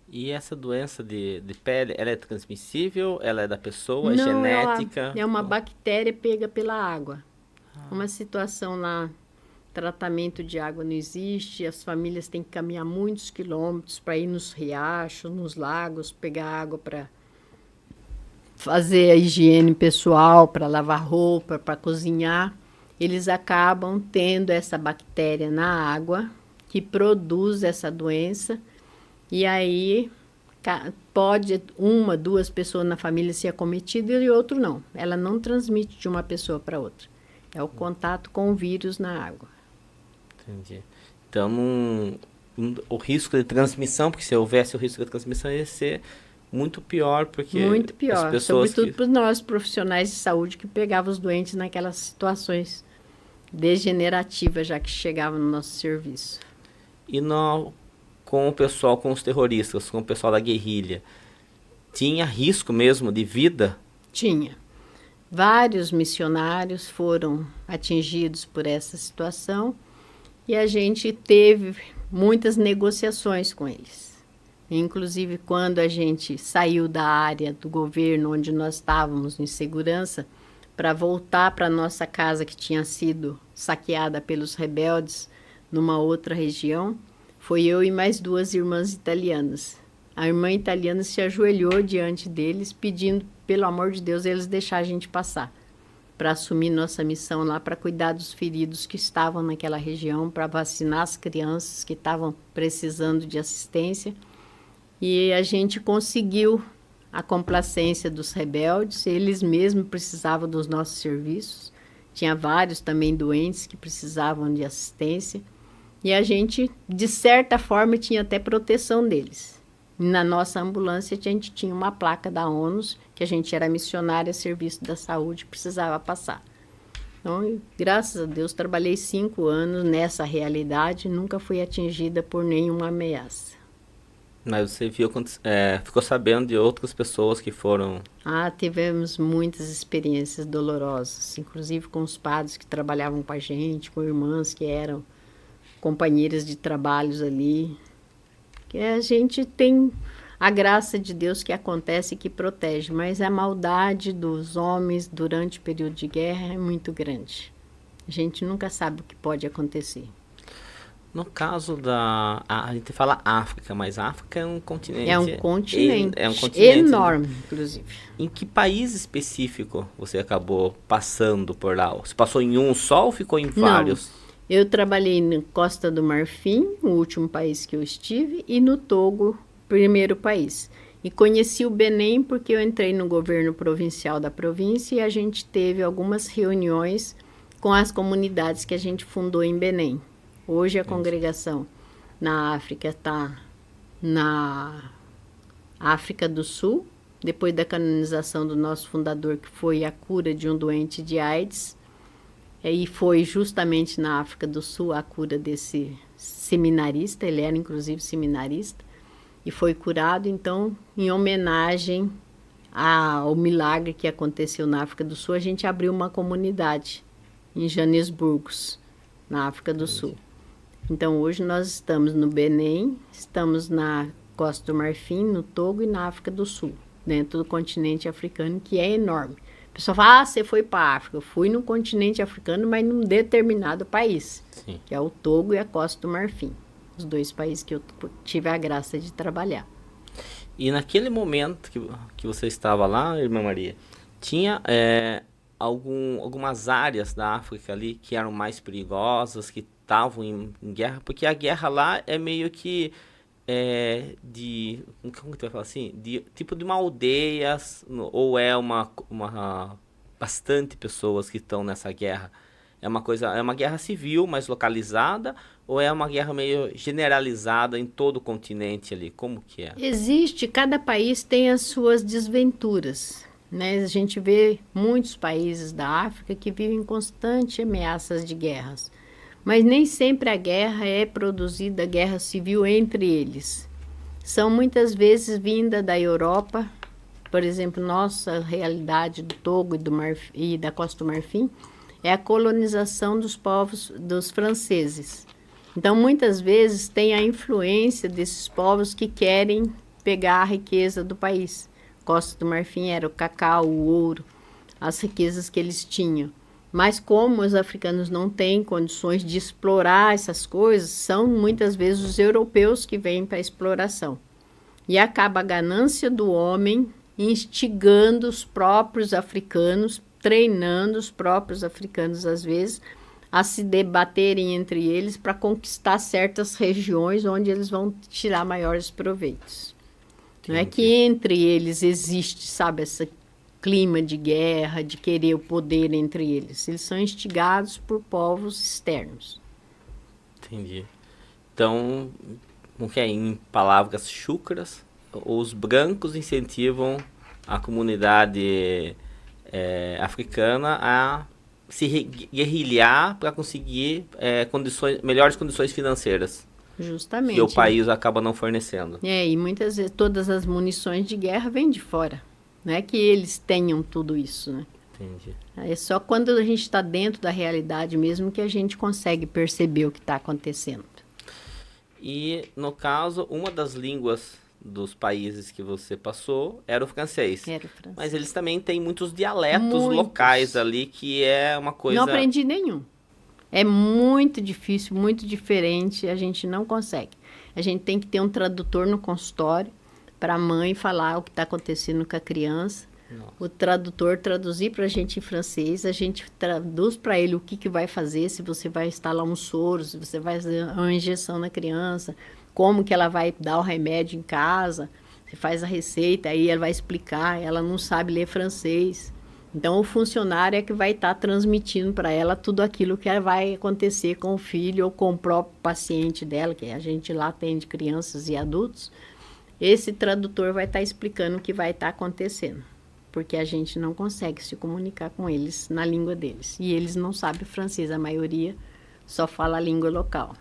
E essa doença de pele, ela é transmissível? Ela é da pessoa? É Não, genética? é uma bactéria pega pela água. Uma situação lá, tratamento de água não existe, as famílias têm que caminhar muitos quilômetros para ir nos riachos, nos lagos, pegar água para fazer a higiene pessoal, para lavar roupa, para cozinhar. Eles acabam tendo essa bactéria na água que produz essa doença e aí pode 1, 2 pessoas na família ser acometida e outro não. Ela não transmite de uma pessoa para outra. É o contato com o vírus na água. Entendi. Então, o risco de transmissão, porque se houvesse o risco de transmissão, ia ser muito pior, porque muito pior, as pessoas sobretudo para nós profissionais de saúde que pegavam os doentes naquelas situações degenerativas, já que chegavam no nosso serviço. E com o pessoal, com os terroristas, com o pessoal da guerrilha, tinha risco mesmo de vida? Tinha. Vários missionários foram atingidos por essa situação e a gente teve muitas negociações com eles. Inclusive, quando a gente saiu da área do governo onde nós estávamos em segurança, para voltar para a nossa casa que tinha sido saqueada pelos rebeldes numa outra região, foi eu e mais 2 irmãs italianas. A irmã italiana se ajoelhou diante deles, pedindo, pelo amor de Deus, eles deixar a gente passar, para assumir nossa missão lá, para cuidar dos feridos que estavam naquela região, para vacinar as crianças que estavam precisando de assistência. E a gente conseguiu a complacência dos rebeldes, eles mesmos precisavam dos nossos serviços. Tinha vários também doentes que precisavam de assistência. E a gente, de certa forma, tinha até proteção deles. Na nossa ambulância, a gente tinha uma placa da ONU, que a gente era missionária, serviço da saúde, precisava passar. Então, graças a Deus, trabalhei 5 anos nessa realidade, nunca fui atingida por nenhuma ameaça. Mas você viu, ficou sabendo de outras pessoas que foram... Tivemos muitas experiências dolorosas, inclusive com os padres que trabalhavam com a gente, com irmãs que eram companheiras de trabalhos ali. Que a gente tem a graça de Deus que acontece e que protege, mas a maldade dos homens durante o período de guerra é muito grande. A gente nunca sabe o que pode acontecer. No caso a gente fala África, mas a África é um continente... É um continente, é um continente enorme, inclusive. Em que país específico você acabou passando por lá? Você passou em um só ou ficou em vários? Não, eu trabalhei na Costa do Marfim, o último país que eu estive, e no Togo, primeiro país. E conheci o Benem porque eu entrei no governo provincial da província e a gente teve algumas reuniões com as comunidades que a gente fundou em Benem. Hoje a congregação na África está na África do Sul, depois da canonização do nosso fundador, que foi a cura de um doente de AIDS, e foi justamente na África do Sul a cura desse seminarista, ele era inclusive seminarista, e foi curado, então, em homenagem ao milagre que aconteceu na África do Sul, a gente abriu uma comunidade em Joanesburgo, na África do Sul. Então, hoje nós estamos no Benem, estamos na Costa do Marfim, no Togo e na África do Sul, dentro do continente africano, que é enorme. pessoa fala, você foi para a África. Eu fui no continente africano, mas num determinado país, Sim. que é o Togo e a Costa do Marfim. Os 2 países que eu tive a graça de trabalhar. E naquele momento que você estava lá, irmã Maria, tinha algumas áreas da África ali que eram mais perigosas, que estavam em guerra, porque a guerra lá é meio que como que tu vai falar assim? Tipo de uma aldeia, ou é uma bastante pessoas que estão nessa guerra? É uma guerra civil, mas localizada, ou é uma guerra meio generalizada em todo o continente ali? Como que é? Cada país tem as suas desventuras, né? A gente vê muitos países da África que vivem constantes ameaças de guerras, mas nem sempre a guerra é produzida, guerra civil entre eles. São muitas vezes vinda da Europa, por exemplo, nossa realidade do Togo e da Costa do Marfim é a colonização dos povos dos franceses. Então, muitas vezes tem a influência desses povos que querem pegar a riqueza do país. Costa do Marfim era o cacau, o ouro, as riquezas que eles tinham. Mas como os africanos não têm condições de explorar essas coisas, são muitas vezes os europeus que vêm para a exploração. E acaba a ganância do homem instigando os próprios africanos, treinando os próprios africanos, às vezes, a se debaterem entre eles para conquistar certas regiões onde eles vão tirar maiores proveitos. Entendi. Não é que entre eles existe, sabe, esse clima de guerra, de querer o poder entre eles. Eles são instigados por povos externos. Entendi. Então, como que é? Em palavras chucras, os brancos incentivam a comunidade africana a se guerrilhar para conseguir melhores condições financeiras. Justamente. Que o país acaba não fornecendo. E muitas vezes todas as munições de guerra vêm de fora. Não é que eles tenham tudo isso, né? Entendi. É só quando a gente está dentro da realidade mesmo que a gente consegue perceber o que está acontecendo. E, no caso, uma das línguas dos países que você passou era o francês. Era o francês. Mas eles também têm muitos dialetos locais ali, que é uma coisa... Não aprendi nenhum. É muito difícil, muito diferente, a gente não consegue. A gente tem que ter um tradutor no consultório para a mãe falar o que está acontecendo com a criança. Nossa. O tradutor traduzir para a gente em francês, a gente traduz para ele o que vai fazer, se você vai instalar um soro, se você vai fazer uma injeção na criança, como que ela vai dar o remédio em casa, você faz a receita, aí ela vai explicar, ela não sabe ler francês. Então, o funcionário é que vai estar transmitindo para ela tudo aquilo que vai acontecer com o filho ou com o próprio paciente dela, que a gente lá atende crianças e adultos. Esse tradutor vai estar explicando o que vai estar acontecendo, porque a gente não consegue se comunicar com eles na língua deles. E eles não sabem francês, a maioria só fala a língua local.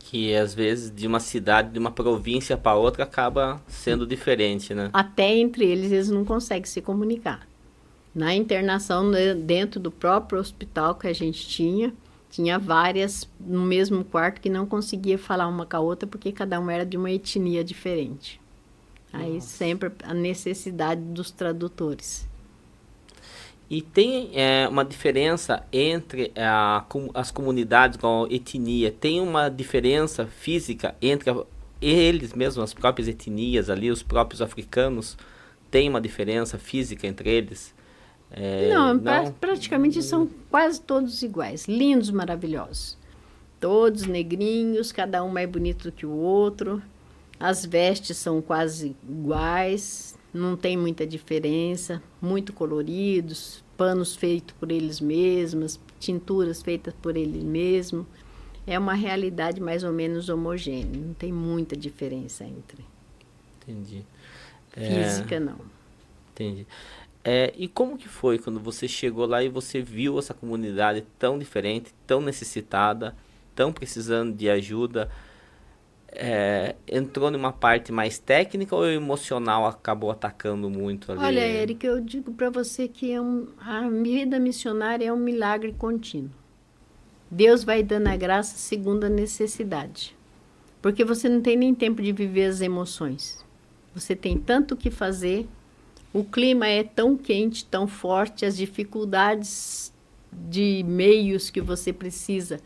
Que às vezes de uma cidade, de uma província para outra acaba sendo diferente, né? Até entre eles não conseguem se comunicar. Na internação, dentro do próprio hospital que a gente tinha várias no mesmo quarto que não conseguia falar uma com a outra porque cada uma era de uma etnia diferente. Aí sempre a necessidade dos tradutores. E tem uma diferença entre as comunidades com a etnia? Tem uma diferença física entre eles mesmos, as próprias etnias ali, os próprios africanos? Tem uma diferença física entre eles? Não, praticamente são quase todos iguais. Lindos, maravilhosos. Todos negrinhos, cada um mais bonito do que o outro. As vestes são quase iguais, não tem muita diferença. Muito coloridos, panos feitos por eles mesmos, tinturas feitas por eles mesmos. É uma realidade mais ou menos homogênea, não tem muita diferença entre. Entendi. Física, não. Entendi. E como que foi quando você chegou lá e você viu essa comunidade tão diferente, tão necessitada, tão precisando de ajuda? Entrou numa parte mais técnica ou o emocional acabou atacando muito ali? Olha, Érica, eu digo para você que a vida missionária é um milagre contínuo. Deus vai dando a graça segundo a necessidade. Porque você não tem nem tempo de viver as emoções. Você tem tanto o que fazer, O clima é tão quente, tão forte, as dificuldades de meios que você precisa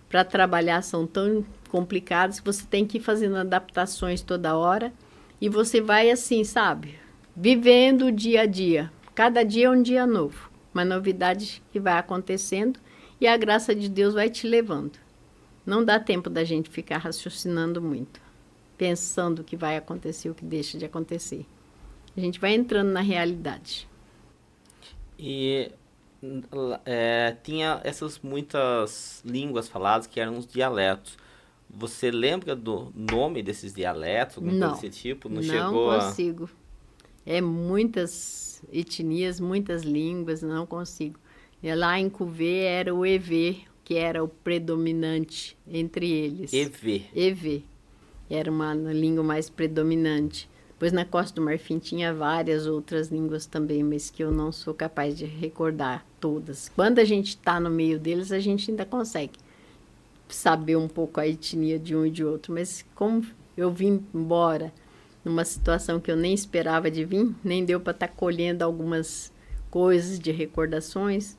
para trabalhar são tão complicadas que você tem que ir fazendo adaptações toda hora e você vai assim, sabe? Vivendo o dia a dia. Cada dia é um dia novo, uma novidade que vai acontecendo e a graça de Deus vai te levando. Não dá tempo da gente ficar raciocinando muito, pensando o que vai acontecer, o que deixa de acontecer. A gente vai entrando na realidade. E tinha essas muitas línguas faladas que eram os dialetos. Você lembra do nome desses dialetos, alguma coisa desse tipo? Não chegou consigo. É muitas etnias, muitas línguas, não consigo. E lá em Cuvê era o EV, que era o predominante entre eles. EV. EV. Era uma língua mais predominante. Depois na Costa do Marfim tinha várias outras línguas também, mas que eu não sou capaz de recordar todas. Quando a gente está no meio deles, a gente ainda consegue saber um pouco a etnia de um e de outro. Mas como eu vim embora numa situação que eu nem esperava de vir, nem deu para estar colhendo algumas coisas de recordações,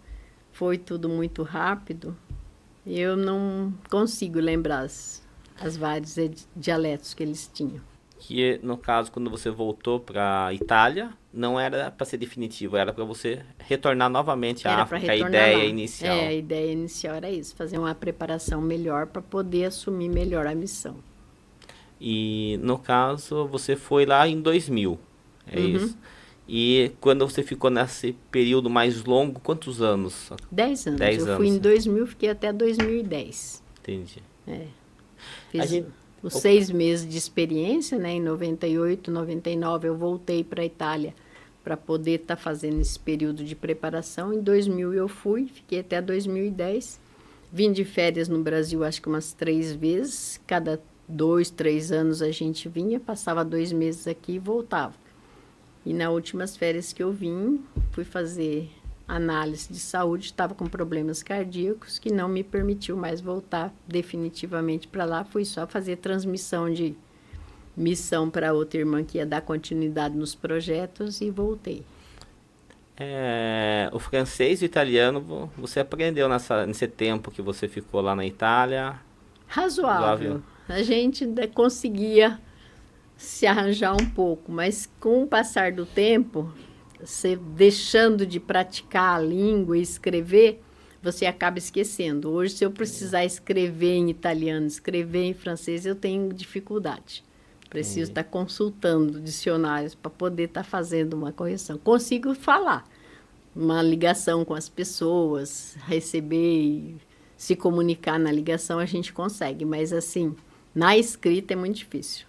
foi tudo muito rápido, eu não consigo lembrar as vários dialetos que eles tinham. Que, no caso, quando você voltou para a Itália, não era para ser definitivo, era para você retornar novamente à África, a ideia lá. inicial. A ideia inicial era isso, fazer uma preparação melhor para poder assumir melhor a missão. E, no caso, você foi lá em 2000, é isso? E quando você ficou nesse período mais longo, quantos anos? 10 anos. 10 eu fui em 2000, fiquei até 2010. Entendi. Fiz os 6 meses de experiência, né? Em 98, 99 eu voltei para a Itália para poder estar fazendo esse período de preparação. Em 2000 eu fui, fiquei até 2010. Vim de férias no Brasil acho que umas 3 vezes. Cada 2, 3 anos a gente vinha, passava 2 meses aqui e voltava. E nas últimas férias que eu vim, fui fazer análise de saúde, estava com problemas cardíacos, que não me permitiu mais voltar definitivamente para lá. Fui só fazer transmissão de missão para outra irmã que ia dar continuidade nos projetos e voltei. O francês e o italiano você aprendeu nesse tempo que você ficou lá na Itália? Razoável. A gente ainda conseguia se arranjar um pouco, mas com o passar do tempo, você deixando de praticar a língua e escrever, você acaba esquecendo. Hoje, se eu precisar escrever em italiano, escrever em francês, eu tenho dificuldade. Preciso estar consultando dicionários para poder estar fazendo uma correção. Consigo falar, uma ligação com as pessoas, receber e se comunicar na ligação, a gente consegue, mas assim, na escrita é muito difícil.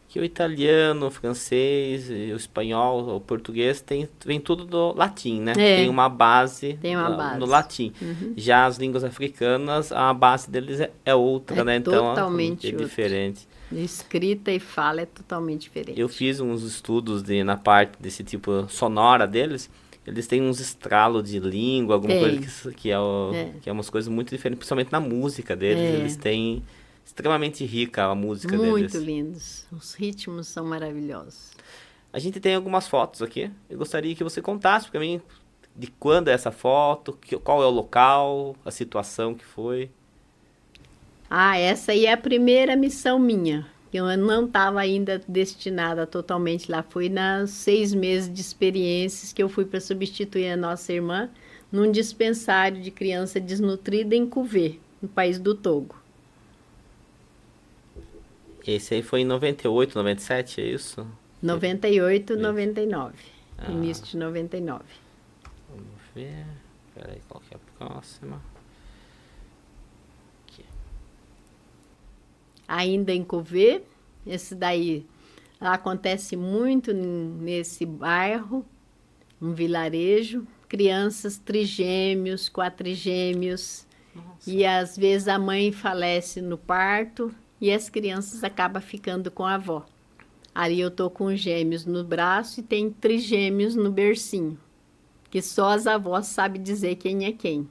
Que o italiano, o francês, o espanhol, o português vem tudo do latim, né? Tem uma base, no latim. Já as línguas africanas, a base deles é outra, né? Então Totalmente é diferente. Escrita e fala é totalmente diferente. Eu fiz uns estudos na parte desse tipo sonora deles. Eles têm uns estralos de língua, alguma coisa que é umas coisas muito diferentes, principalmente na música deles. Eles têm extremamente rica a música deles. Muito lindos. Os ritmos são maravilhosos. A gente tem algumas fotos aqui. Eu gostaria que você contasse para mim de quando é essa foto, qual é o local, a situação que foi. Essa aí é a primeira missão minha. Eu não estava ainda destinada totalmente lá. Foi nas 6 meses de experiências que eu fui para substituir a nossa irmã num dispensário de criança desnutrida em Cuvê, no país do Togo. Esse aí foi em 98, 97, é isso? 98, 99. Início de 99. Vamos ver. Peraí, qual que é a próxima? Aqui. Ainda em Cuvê, esse daí acontece muito nesse bairro, um vilarejo, crianças trigêmeos, quatrigêmeos, e às vezes a mãe falece no parto e as crianças acabam ficando com a avó. Ali eu tô com gêmeos no braço e tem trigêmeos no bercinho, que só as avós sabem dizer quem é quem,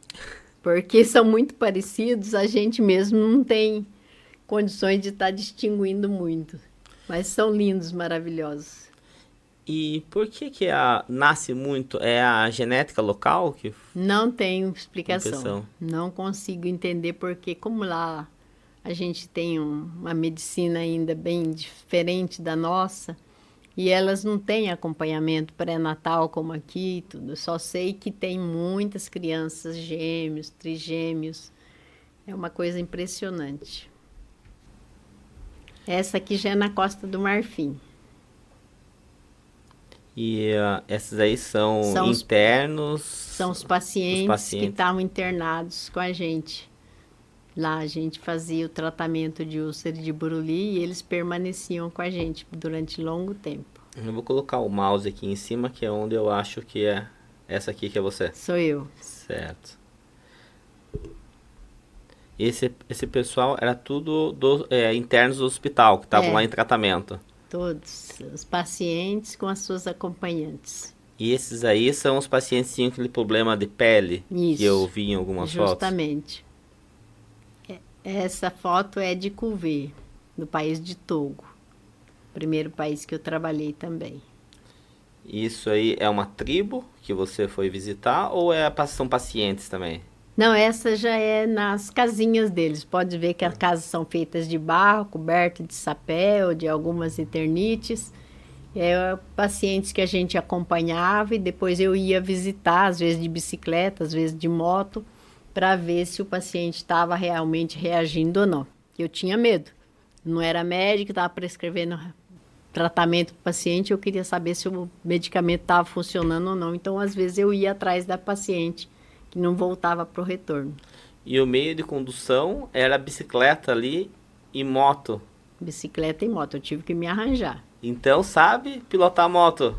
porque são muito parecidos, a gente mesmo não tem condições de estar distinguindo muito, mas são lindos, maravilhosos. E por que nasce muito? É a genética local que Não tenho explicação. impressão? Não consigo entender porque, como lá a gente tem uma medicina ainda bem diferente da nossa, e elas não têm acompanhamento pré-natal como aqui, e tudo. Só sei que tem muitas crianças gêmeos, trigêmeos. É uma coisa impressionante. Essa aqui já é na Costa do Marfim. E esses aí são São os- internos? São os pacientes que estavam internados com a gente. Lá a gente fazia o tratamento de úlcera de Buruli e eles permaneciam com a gente durante longo tempo. Eu vou colocar o mouse aqui em cima, que é onde eu acho que é essa aqui que é você. Sou eu. Certo. Esse pessoal era tudo internos do hospital, que estavam É. lá em tratamento. Todos os pacientes com as suas acompanhantes. E esses aí são os pacientes que tinham aquele problema de pele, Isso. que eu vi em algumas fotos. Justamente. Essa foto é de Couvé, no país de Togo. Primeiro país que eu trabalhei também. Isso aí é uma tribo que você foi visitar ou são pacientes também? Não, essa já é nas casinhas deles. Pode ver que as casas são feitas de barro, cobertas de sapé ou de algumas eternites. Pacientes que a gente acompanhava e depois eu ia visitar, às vezes de bicicleta, às vezes de moto, para ver se o paciente estava realmente reagindo ou não. Eu tinha medo. Não era médico, estava prescrevendo tratamento para o paciente, eu queria saber se o medicamento estava funcionando ou não. Então, às vezes, eu ia atrás da paciente que não voltava para o retorno. E o meio de condução era bicicleta ali e moto. Bicicleta e moto, eu tive que me arranjar. Então sabe pilotar moto.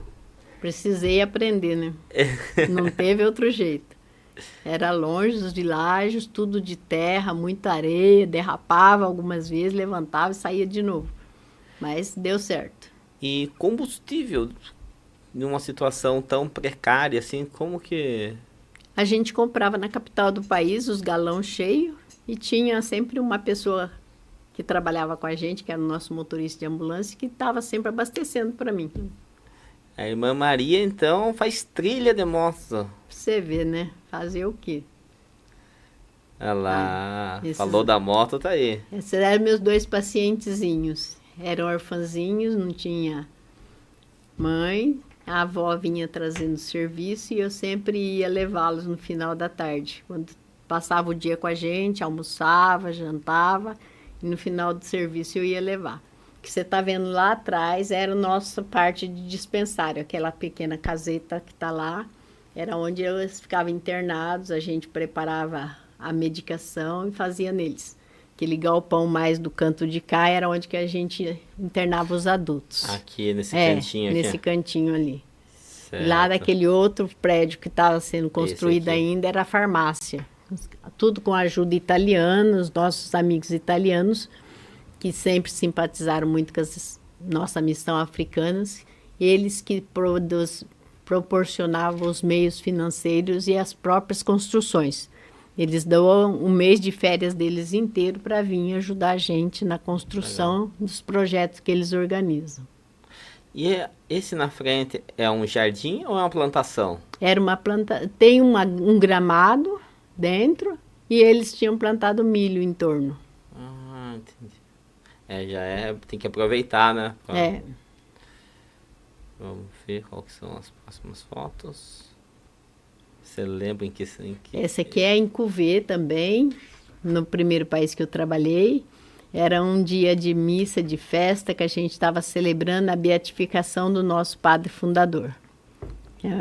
Precisei aprender, né? Não teve outro jeito. Era longe dos világios, tudo de terra, muita areia, derrapava algumas vezes, levantava e saía de novo. Mas deu certo. E combustível, numa situação tão precária assim, como que... A gente comprava na capital do país os galões cheios e tinha sempre uma pessoa que trabalhava com a gente, que era o nosso motorista de ambulância, que estava sempre abastecendo para mim. A irmã Maria, então, faz trilha de moto. Pra você ver, né? Fazer o quê? Olha lá, esses- falou da moto, tá aí. Esses eram meus dois pacientezinhos. Eram orfanzinhos, não tinha mãe. A avó vinha trazendo serviço e eu sempre ia levá-los no final da tarde. Quando passava o dia com a gente, almoçava, jantava e no final do serviço eu ia levar. O que você está vendo lá atrás era a nossa parte de dispensário, aquela pequena caseta que está lá. Era onde eles ficavam internados, a gente preparava a medicação e fazia neles. Aquele galpão mais do canto de cá era onde que a gente internava os adultos. Aqui, nesse cantinho aqui. Nesse cantinho ali. Certo. Lá daquele outro prédio que estava sendo construído aqui. ainda era a farmácia. Tudo com a ajuda italiana, os nossos amigos italianos, que sempre simpatizaram muito com a nossa missão africanas. Eles que proporcionavam os meios financeiros e as próprias construções. Eles dão um mês de férias deles inteiro para vir ajudar a gente na construção dos projetos que eles organizam. E esse na frente é um jardim ou é uma plantação? Era uma planta, tem um gramado dentro e eles tinham plantado milho em torno. Ah, entendi. Tem que aproveitar, né? É. Vamos ver qual que são as próximas fotos. Você lembra em que... Essa aqui é em Couvé também, no primeiro país que eu trabalhei. Era um dia de missa, de festa, que a gente estava celebrando a beatificação do nosso padre fundador.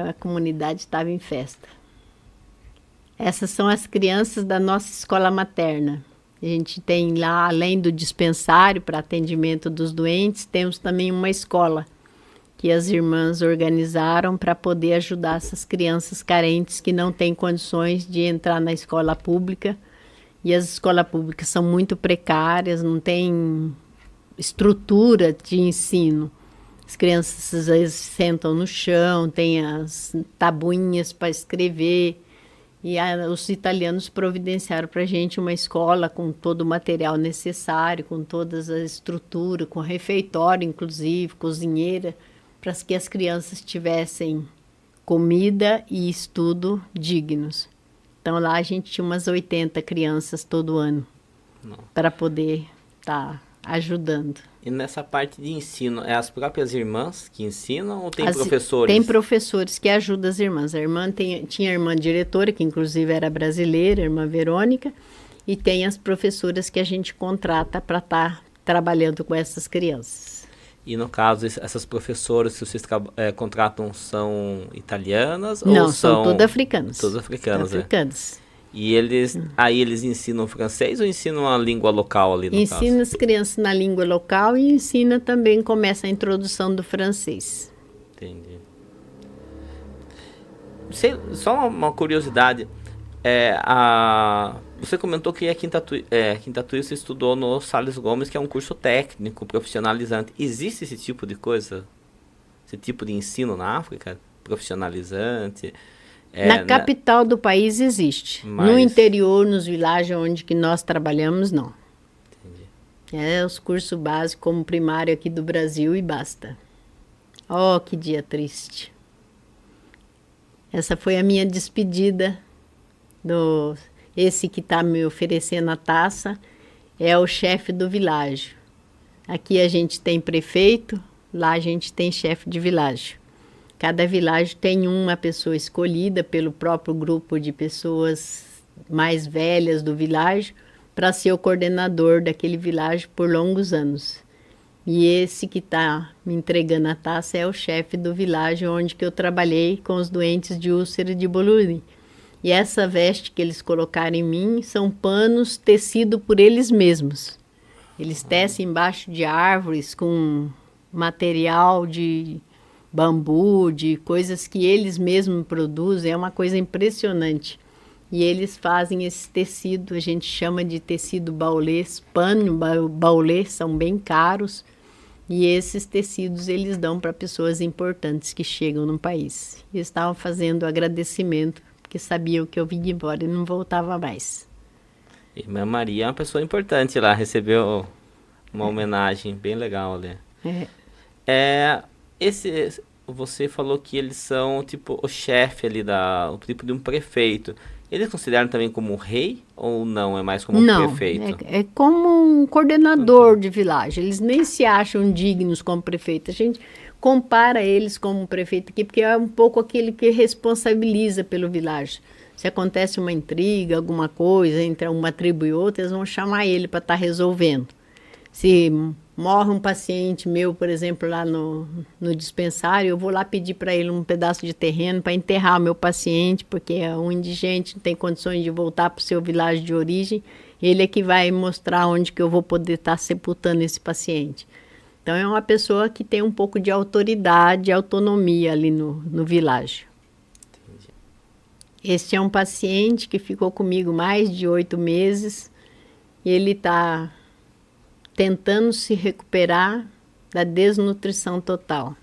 A comunidade estava em festa. Essas são as crianças da nossa escola materna. A gente tem lá, além do dispensário para atendimento dos doentes, temos também uma escola que as irmãs organizaram para poder ajudar essas crianças carentes que não têm condições de entrar na escola pública. E as escolas públicas são muito precárias, não tem estrutura de ensino. As crianças às vezes sentam no chão, tem as tabuinhas para escrever. E os italianos providenciaram para a gente uma escola com todo o material necessário, com todas as estruturas, com refeitório, inclusive, cozinheira, para que as crianças tivessem comida e estudo dignos. Então lá a gente tinha umas 80 crianças todo ano para poder estar ajudando. E nessa parte de ensino, é as próprias irmãs que ensinam ou tem professores? Tem professores que ajudam as irmãs. A irmã tinha a irmã diretora, que inclusive era brasileira, a irmã Verônica, e tem as professoras que a gente contrata para estar trabalhando com essas crianças. E no caso, essas professoras que vocês contratam são italianas? Não, ou são todas africanas. Todas africanas, africanas. E aí eles ensinam francês ou ensinam a língua local ali no caso? Ensina as crianças na língua local e ensina também, começa a introdução do francês. Entendi. Só uma curiosidade, você comentou que aqui em Tatuí você estudou no Salles Gomes, que é um curso técnico, profissionalizante. Existe esse tipo de coisa? Esse tipo de ensino na África? Profissionalizante? Na capital do país existe. Mas... No interior, nos vilages onde que nós trabalhamos, não. Entendi. Os cursos básicos como primário aqui do Brasil e basta. Oh, que dia triste. Essa foi a minha despedida. Esse que está me oferecendo a taça é o chefe do vilarejo. Aqui a gente tem prefeito, lá a gente tem chefe de vilarejo. Cada vilarejo tem uma pessoa escolhida pelo próprio grupo de pessoas mais velhas do vilarejo para ser o coordenador daquele vilarejo por longos anos. E esse que está me entregando a taça é o chefe do vilarejo onde que eu trabalhei com os doentes de úlcera de Boluri. E essa veste que eles colocaram em mim são panos tecidos por eles mesmos. Eles tecem embaixo de árvores com material de bambu, de coisas que eles mesmos produzem. É uma coisa impressionante. E eles fazem esse tecido, a gente chama de tecido baulê, pano baulê, são bem caros. E esses tecidos eles dão para pessoas importantes que chegam no país. E estavam fazendo agradecimento, porque sabiam que eu vim embora e não voltava mais. Irmã Maria é uma pessoa importante lá, recebeu uma homenagem bem legal ali. Você falou que eles são tipo o chefe ali, o tipo de um prefeito. Eles consideram também como rei ou não? É mais como um prefeito? É como um coordenador de vilagem. Eles nem se acham dignos como prefeito. A gente compara eles como prefeito aqui, porque é um pouco aquele que responsabiliza pelo vilagem. Se acontece uma intriga, alguma coisa entre uma tribo e outra, eles vão chamar ele para estar resolvendo. Se morre um paciente meu, por exemplo, lá no dispensário, eu vou lá pedir para ele um pedaço de terreno para enterrar o meu paciente, porque é um indigente, não tem condições de voltar para o seu vilarejo de origem. Ele é que vai mostrar onde que eu vou poder estar sepultando esse paciente. Então, é uma pessoa que tem um pouco de autoridade, autonomia ali no vilarejo. Entendi. Este é um paciente que ficou comigo mais de 8 meses. E ele está tentando se recuperar da desnutrição total.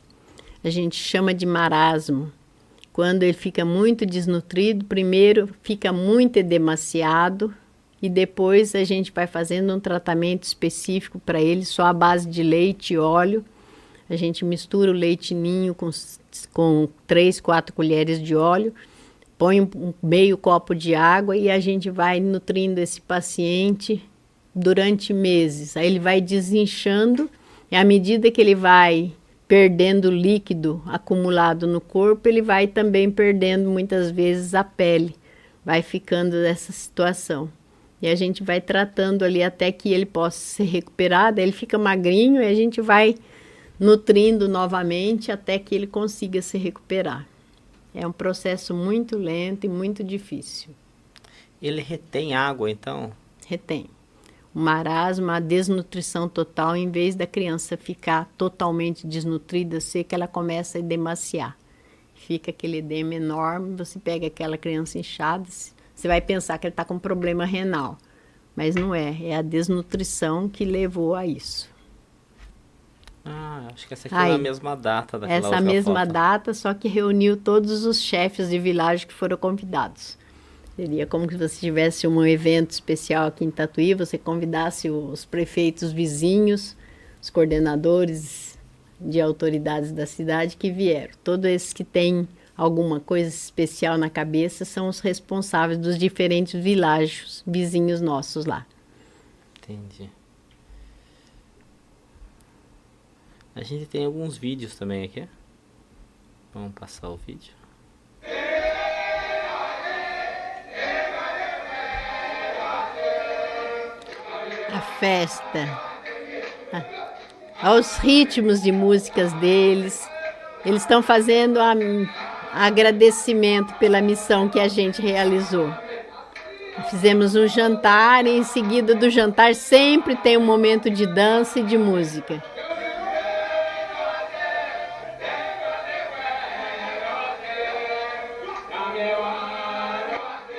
A gente chama de marasmo. Quando ele fica muito desnutrido, primeiro fica muito edemaciado e depois a gente vai fazendo um tratamento específico para ele, só à base de leite e óleo. A gente mistura o leite ninho com 3, 4 colheres de óleo, põe um meio copo de água e a gente vai nutrindo esse paciente durante meses. Aí ele vai desinchando e à medida que ele vai perdendo líquido acumulado no corpo, ele vai também perdendo muitas vezes a pele. Vai ficando nessa situação. E a gente vai tratando ali até que ele possa se recuperar, daí ele fica magrinho e a gente vai nutrindo novamente até que ele consiga se recuperar. É um processo muito lento e muito difícil. Ele retém água, então? Retém. O marasmo, a desnutrição total, em vez da criança ficar totalmente desnutrida, seca, ela começa a edemaciar. Fica aquele edema enorme, você pega aquela criança inchada, você vai pensar que ele está com problema renal. Mas não é, é a desnutrição que levou a isso. Acho que essa aqui é a mesma data daquela outra Essa mesma foto. data, só que reuniu todos os chefes de vilarejo que foram convidados. Seria como se você tivesse um evento especial aqui em Tatuí, você convidasse os prefeitos vizinhos, os coordenadores de autoridades da cidade que vieram. Todos esses que têm alguma coisa especial na cabeça são os responsáveis dos diferentes vilarejo's vizinhos nossos lá. Entendi. A gente tem alguns vídeos também aqui. Vamos passar o vídeo. A festa, aos ritmos de músicas deles, eles estão fazendo agradecimento pela missão que a gente realizou. Fizemos um jantar e em seguida do jantar sempre tem um momento de dança e de música.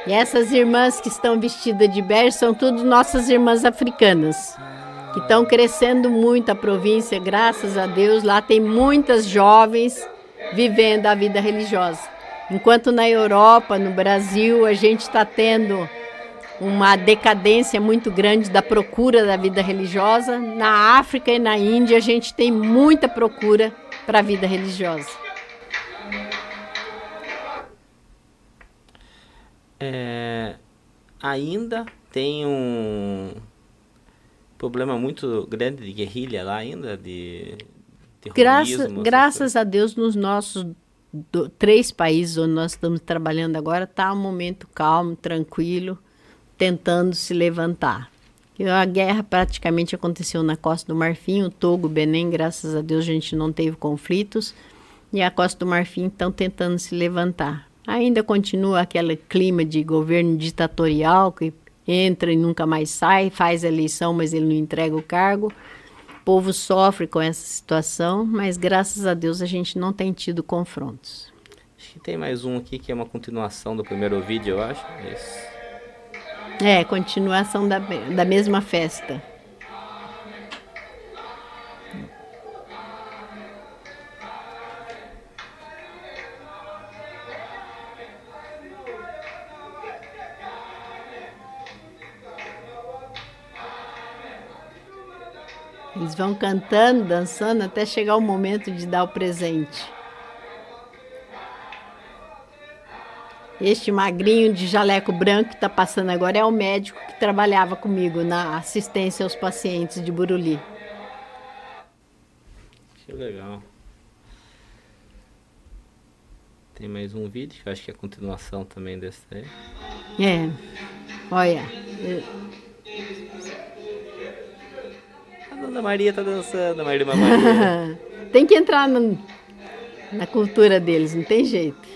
E essas irmãs que estão vestidas de bege são tudo nossas irmãs africanas, que estão crescendo muito a província, graças a Deus. Lá tem muitas jovens vivendo a vida religiosa. Enquanto na Europa, no Brasil, a gente está tendo uma decadência muito grande da procura da vida religiosa, na África e na Índia a gente tem muita procura para a vida religiosa. Ainda tem um problema muito grande de guerrilha lá ainda, de terrorismo. Graças a Deus, nos nossos 3 países onde nós estamos trabalhando agora, está um momento calmo, tranquilo, tentando se levantar. A guerra praticamente aconteceu na Costa do Marfim, o Togo, Benin, graças a Deus a gente não teve conflitos, e a Costa do Marfim estão tentando se levantar. Ainda continua aquele clima de governo ditatorial, que entra e nunca mais sai, faz a eleição, mas ele não entrega o cargo. O povo sofre com essa situação, mas graças a Deus a gente não tem tido confrontos. Acho que tem mais um aqui que é uma continuação do primeiro vídeo, eu acho. Isso. Continuação da mesma festa. Eles vão cantando, dançando, até chegar o momento de dar o presente. Este magrinho de jaleco branco que está passando agora é o médico que trabalhava comigo na assistência aos pacientes de Buruli. Que legal. Tem mais um vídeo, que eu acho que é a continuação também desse aí. Olha. A Dona Maria tá dançando, a Maria Maria. Tem que entrar na cultura deles, não tem jeito.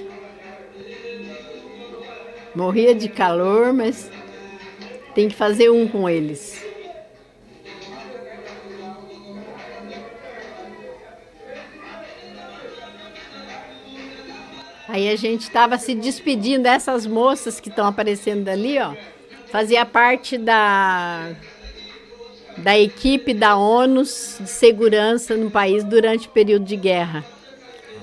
Morria de calor, mas tem que fazer um com eles. Aí a gente estava se despedindo dessas moças que estão aparecendo ali, ó. Fazia parte da equipe da ONU de segurança no país durante o período de guerra.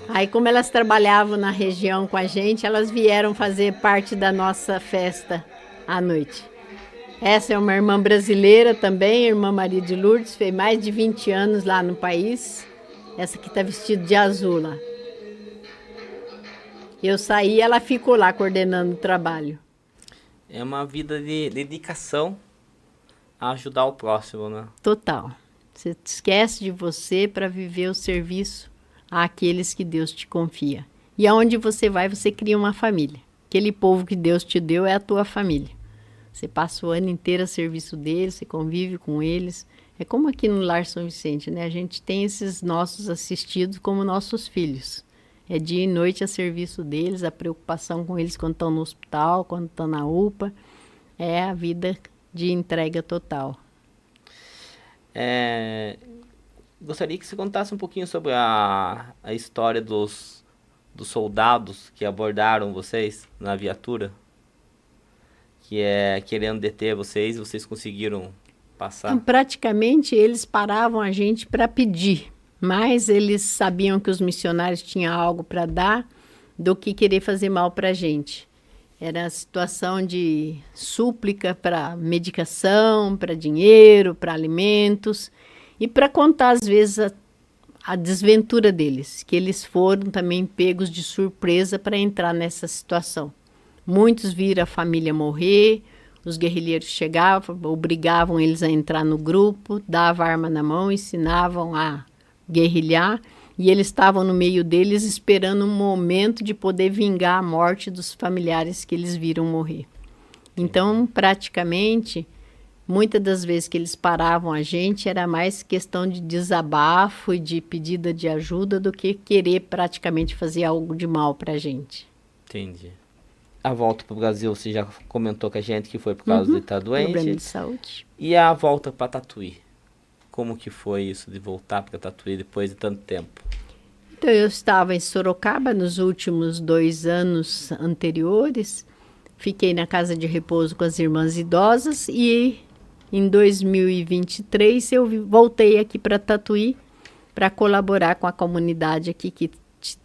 Aí, como elas trabalhavam na região com a gente, elas vieram fazer parte da nossa festa à noite. Essa é uma irmã brasileira também, a irmã Maria de Lourdes, fez mais de 20 anos lá no país. Essa aqui está vestida de azul lá. Eu saí, ela ficou lá coordenando o trabalho. É uma vida de dedicação a ajudar o próximo, né? Total. Você esquece de você para viver o serviço àqueles que Deus te confia. E aonde você vai, você cria uma família. Aquele povo que Deus te deu é a tua família. Você passa o ano inteiro a serviço deles, você convive com eles. É como aqui no Lar São Vicente, né? A gente tem esses nossos assistidos como nossos filhos. É dia e noite a serviço deles, a preocupação com eles quando estão no hospital, quando estão na UPA. É a vida de entrega total. Gostaria que você contasse um pouquinho sobre a história dos soldados que abordaram vocês na viatura, que é querendo deter vocês, e vocês conseguiram passar. Então, praticamente eles paravam a gente para pedir, mas eles sabiam que os missionários tinham algo para dar do que querer fazer mal para a gente. Era a situação de súplica para medicação, para dinheiro, para alimentos e para contar, às vezes, a desventura deles, que eles foram também pegos de surpresa para entrar nessa situação. Muitos viram a família morrer, os guerrilheiros chegavam, obrigavam eles a entrar no grupo, davam a arma na mão, ensinavam a guerrilhar, e eles estavam no meio deles esperando um momento de poder vingar a morte dos familiares que eles viram morrer. Então, praticamente, muitas das vezes que eles paravam a gente, era mais questão de desabafo e de pedida de ajuda do que querer praticamente fazer algo de mal para a gente. Entendi. A volta para o Brasil, você já comentou com a gente que foi por causa de estar doente. Problema de saúde. E a volta para Tatuí? Como que foi isso de voltar para Tatuí depois de tanto tempo? Então, eu estava em Sorocaba nos últimos 2 anos anteriores. Fiquei na casa de repouso com as irmãs idosas e em 2023 eu voltei aqui para Tatuí para colaborar com a comunidade aqui que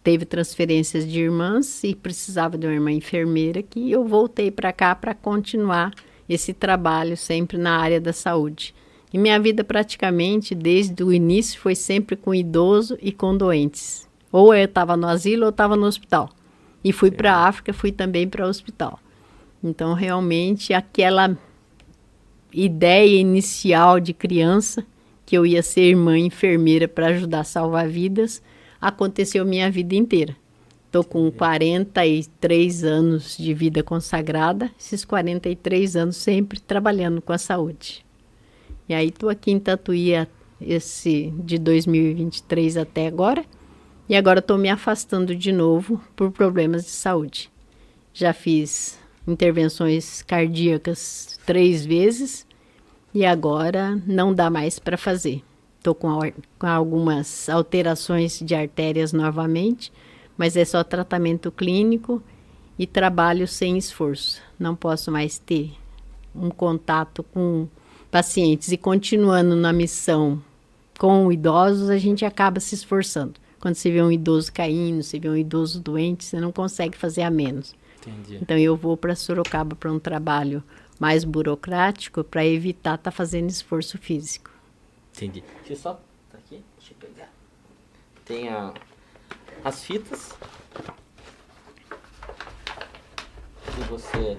teve transferências de irmãs e precisava de uma irmã enfermeira, que eu voltei para cá para continuar esse trabalho sempre na área da saúde. E minha vida praticamente desde o início foi sempre com idoso e com doentes. Ou eu estava no asilo ou estava no hospital. E fui para a África, fui também para o hospital. Então, realmente, aquela ideia inicial de criança, que eu ia ser irmã enfermeira para ajudar a salvar vidas, aconteceu minha vida inteira. Estou com 43 anos de vida consagrada, esses 43 anos sempre trabalhando com a saúde. E aí estou aqui em Tatuí esse de 2023 até agora, e agora estou me afastando de novo por problemas de saúde. Já fiz intervenções cardíacas 3 vezes e agora não dá mais para fazer. Estou com algumas alterações de artérias novamente, mas é só tratamento clínico e trabalho sem esforço. Não posso mais ter um contato com pacientes e continuando na missão com idosos, a gente acaba se esforçando. Quando você vê um idoso caindo, você vê um idoso doente, você não consegue fazer a menos. Entendi. Então eu vou para Sorocaba para um trabalho mais burocrático para evitar estar fazendo esforço físico. Entendi. Deixa eu só... Tá aqui? Deixa eu pegar. Tem as fitas que você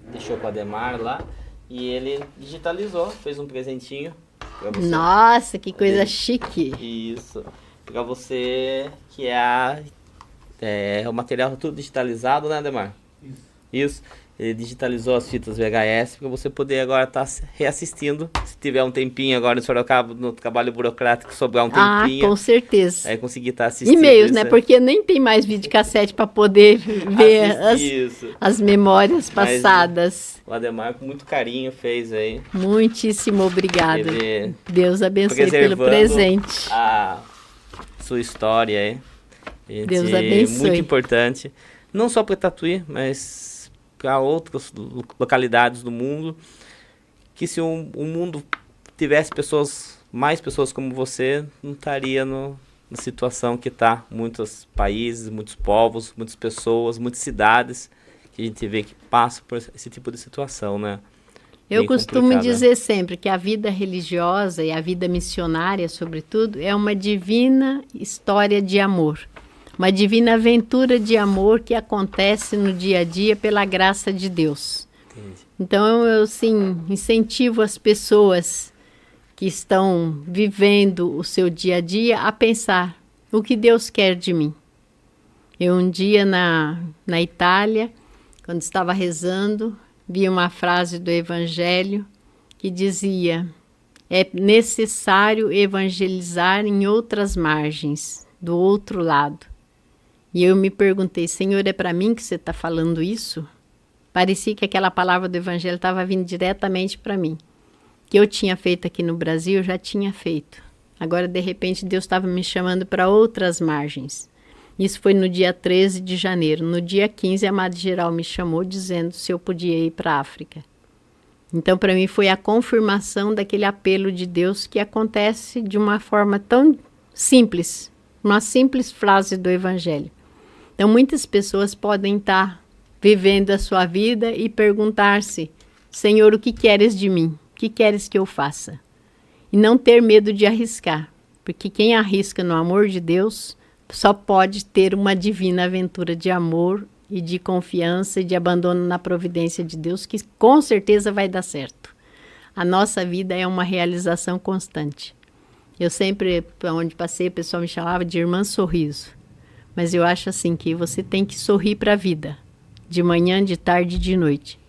deixou com o Ademar lá e ele digitalizou, fez um presentinho pra você. Nossa, que coisa chique! Isso. Pra você, que é o material tudo digitalizado, né, Ademar? Isso. Ele digitalizou as fitas VHS para você poder agora estar reassistindo. Se tiver um tempinho agora em Sorocaba, no trabalho burocrático, sobrar um tempinho. Ah, com certeza. Aí conseguir estar assistindo. E-mails, né? Porque nem tem mais videocassete para poder ver as memórias passadas. O Ademar, com muito carinho, fez aí. Muitíssimo obrigada. Deus abençoe pelo presente. A sua história aí. Deus abençoe. Muito importante. Não só para Tatuí, mas para outras localidades do mundo, que se o mundo tivesse mais pessoas como você, não estaria na situação que está. Muitos países, muitos povos, muitas pessoas, muitas cidades que a gente vê que passam por esse tipo de situação, né? Eu costumo dizer sempre que a vida religiosa e a vida missionária, sobretudo, é uma divina história de amor. Uma divina aventura de amor que acontece no dia a dia pela graça de Deus. Entendi. Então, eu, sim, incentivo as pessoas que estão vivendo o seu dia a dia a pensar o que Deus quer de mim. Eu, um dia, na Itália, quando estava rezando, vi uma frase do Evangelho que dizia: é necessário evangelizar em outras margens, do outro lado. E eu me perguntei: Senhor, é para mim que você está falando isso? Parecia que aquela palavra do Evangelho estava vindo diretamente para mim. O que eu tinha feito aqui no Brasil, eu já tinha feito. Agora, de repente, Deus estava me chamando para outras margens. Isso foi no dia 13 de janeiro. No dia 15, a Madre Geral me chamou dizendo se eu podia ir para a África. Então, para mim, foi a confirmação daquele apelo de Deus que acontece de uma forma tão simples. Uma simples frase do Evangelho. Então, muitas pessoas podem estar vivendo a sua vida e perguntar-se: Senhor, o que queres de mim? O que queres que eu faça? E não ter medo de arriscar, Porque quem arrisca no amor de Deus só pode ter uma divina aventura de amor e de confiança e de abandono na providência de Deus, que com certeza vai dar certo. A nossa vida é uma realização constante. Eu sempre, onde passei, o pessoal me chamava de irmã sorriso. Mas eu acho assim que você tem que sorrir para a vida, de manhã, de tarde e de noite.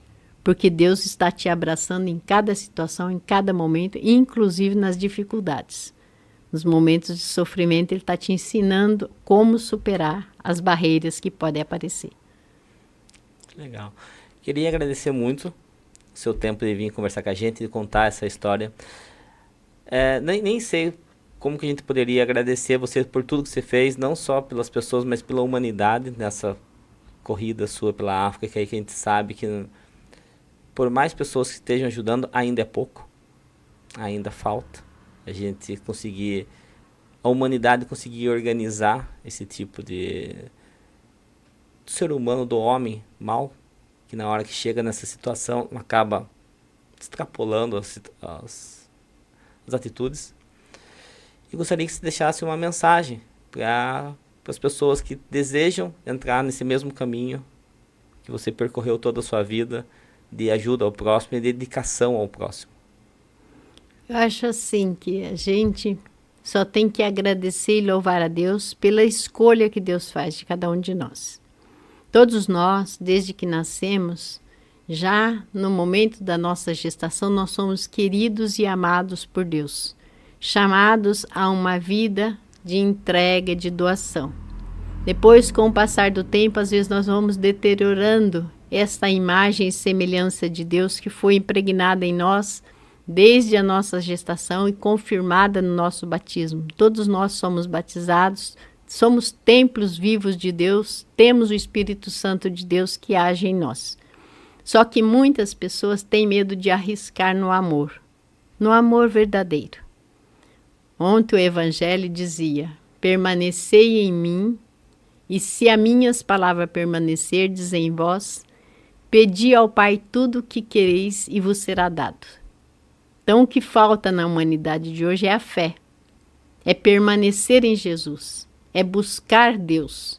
Porque Deus está te abraçando em cada situação, em cada momento, inclusive nas dificuldades. Nos momentos de sofrimento, Ele está te ensinando como superar as barreiras que podem aparecer. Legal. Queria agradecer muito o seu tempo de vir conversar com a gente e contar essa história. Nem sei como que a gente poderia agradecer você por tudo que você fez, não só pelas pessoas, mas pela humanidade nessa corrida sua pela África, que aí que a gente sabe que por mais pessoas que estejam ajudando, ainda é pouco. Ainda falta a gente conseguir, a humanidade conseguir organizar esse tipo de do ser humano, do homem mal, que na hora que chega nessa situação acaba extrapolando as atitudes. E gostaria que você deixasse uma mensagem para as pessoas que desejam entrar nesse mesmo caminho que você percorreu toda a sua vida, de ajuda ao próximo e de dedicação ao próximo. Eu acho assim que a gente só tem que agradecer e louvar a Deus pela escolha que Deus faz de cada um de nós. Todos nós, desde que nascemos, já no momento da nossa gestação, nós somos queridos e amados por Deus, chamados a uma vida de entrega, de doação. Depois, com o passar do tempo, às vezes nós vamos deteriorando esta imagem e semelhança de Deus que foi impregnada em nós desde a nossa gestação e confirmada no nosso batismo. Todos nós somos batizados, somos templos vivos de Deus, temos o Espírito Santo de Deus que age em nós. Só que muitas pessoas têm medo de arriscar no amor verdadeiro. Ontem o Evangelho dizia: permanecei em mim, e se as minhas palavras permanecerdes em vós, pedi ao Pai tudo o que quereis e vos será dado. Então o que falta na humanidade de hoje é a fé, é permanecer em Jesus, é buscar Deus,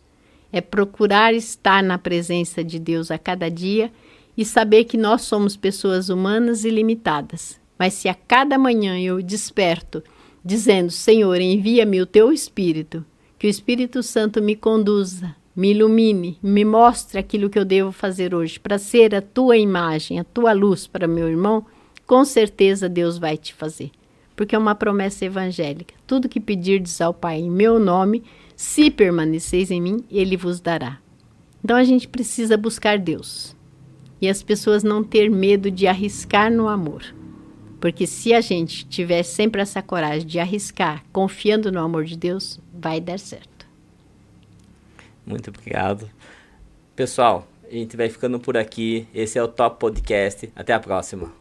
é procurar estar na presença de Deus a cada dia e saber que nós somos pessoas humanas e limitadas. Mas se a cada manhã eu desperto dizendo: Senhor, envia-me o teu Espírito, que o Espírito Santo me conduza, me ilumine, me mostre aquilo que eu devo fazer hoje para ser a tua imagem, a tua luz para meu irmão, com certeza Deus vai te fazer. Porque é uma promessa evangélica. Tudo que pedirdes ao Pai em meu nome, se permaneceis em mim, Ele vos dará. Então a gente precisa buscar Deus. E as pessoas não ter medo de arriscar no amor. Porque se a gente tiver sempre essa coragem de arriscar, confiando no amor de Deus, vai dar certo. Muito obrigado. Pessoal, a gente vai ficando por aqui. Esse é o Top Podcast. Até a próxima.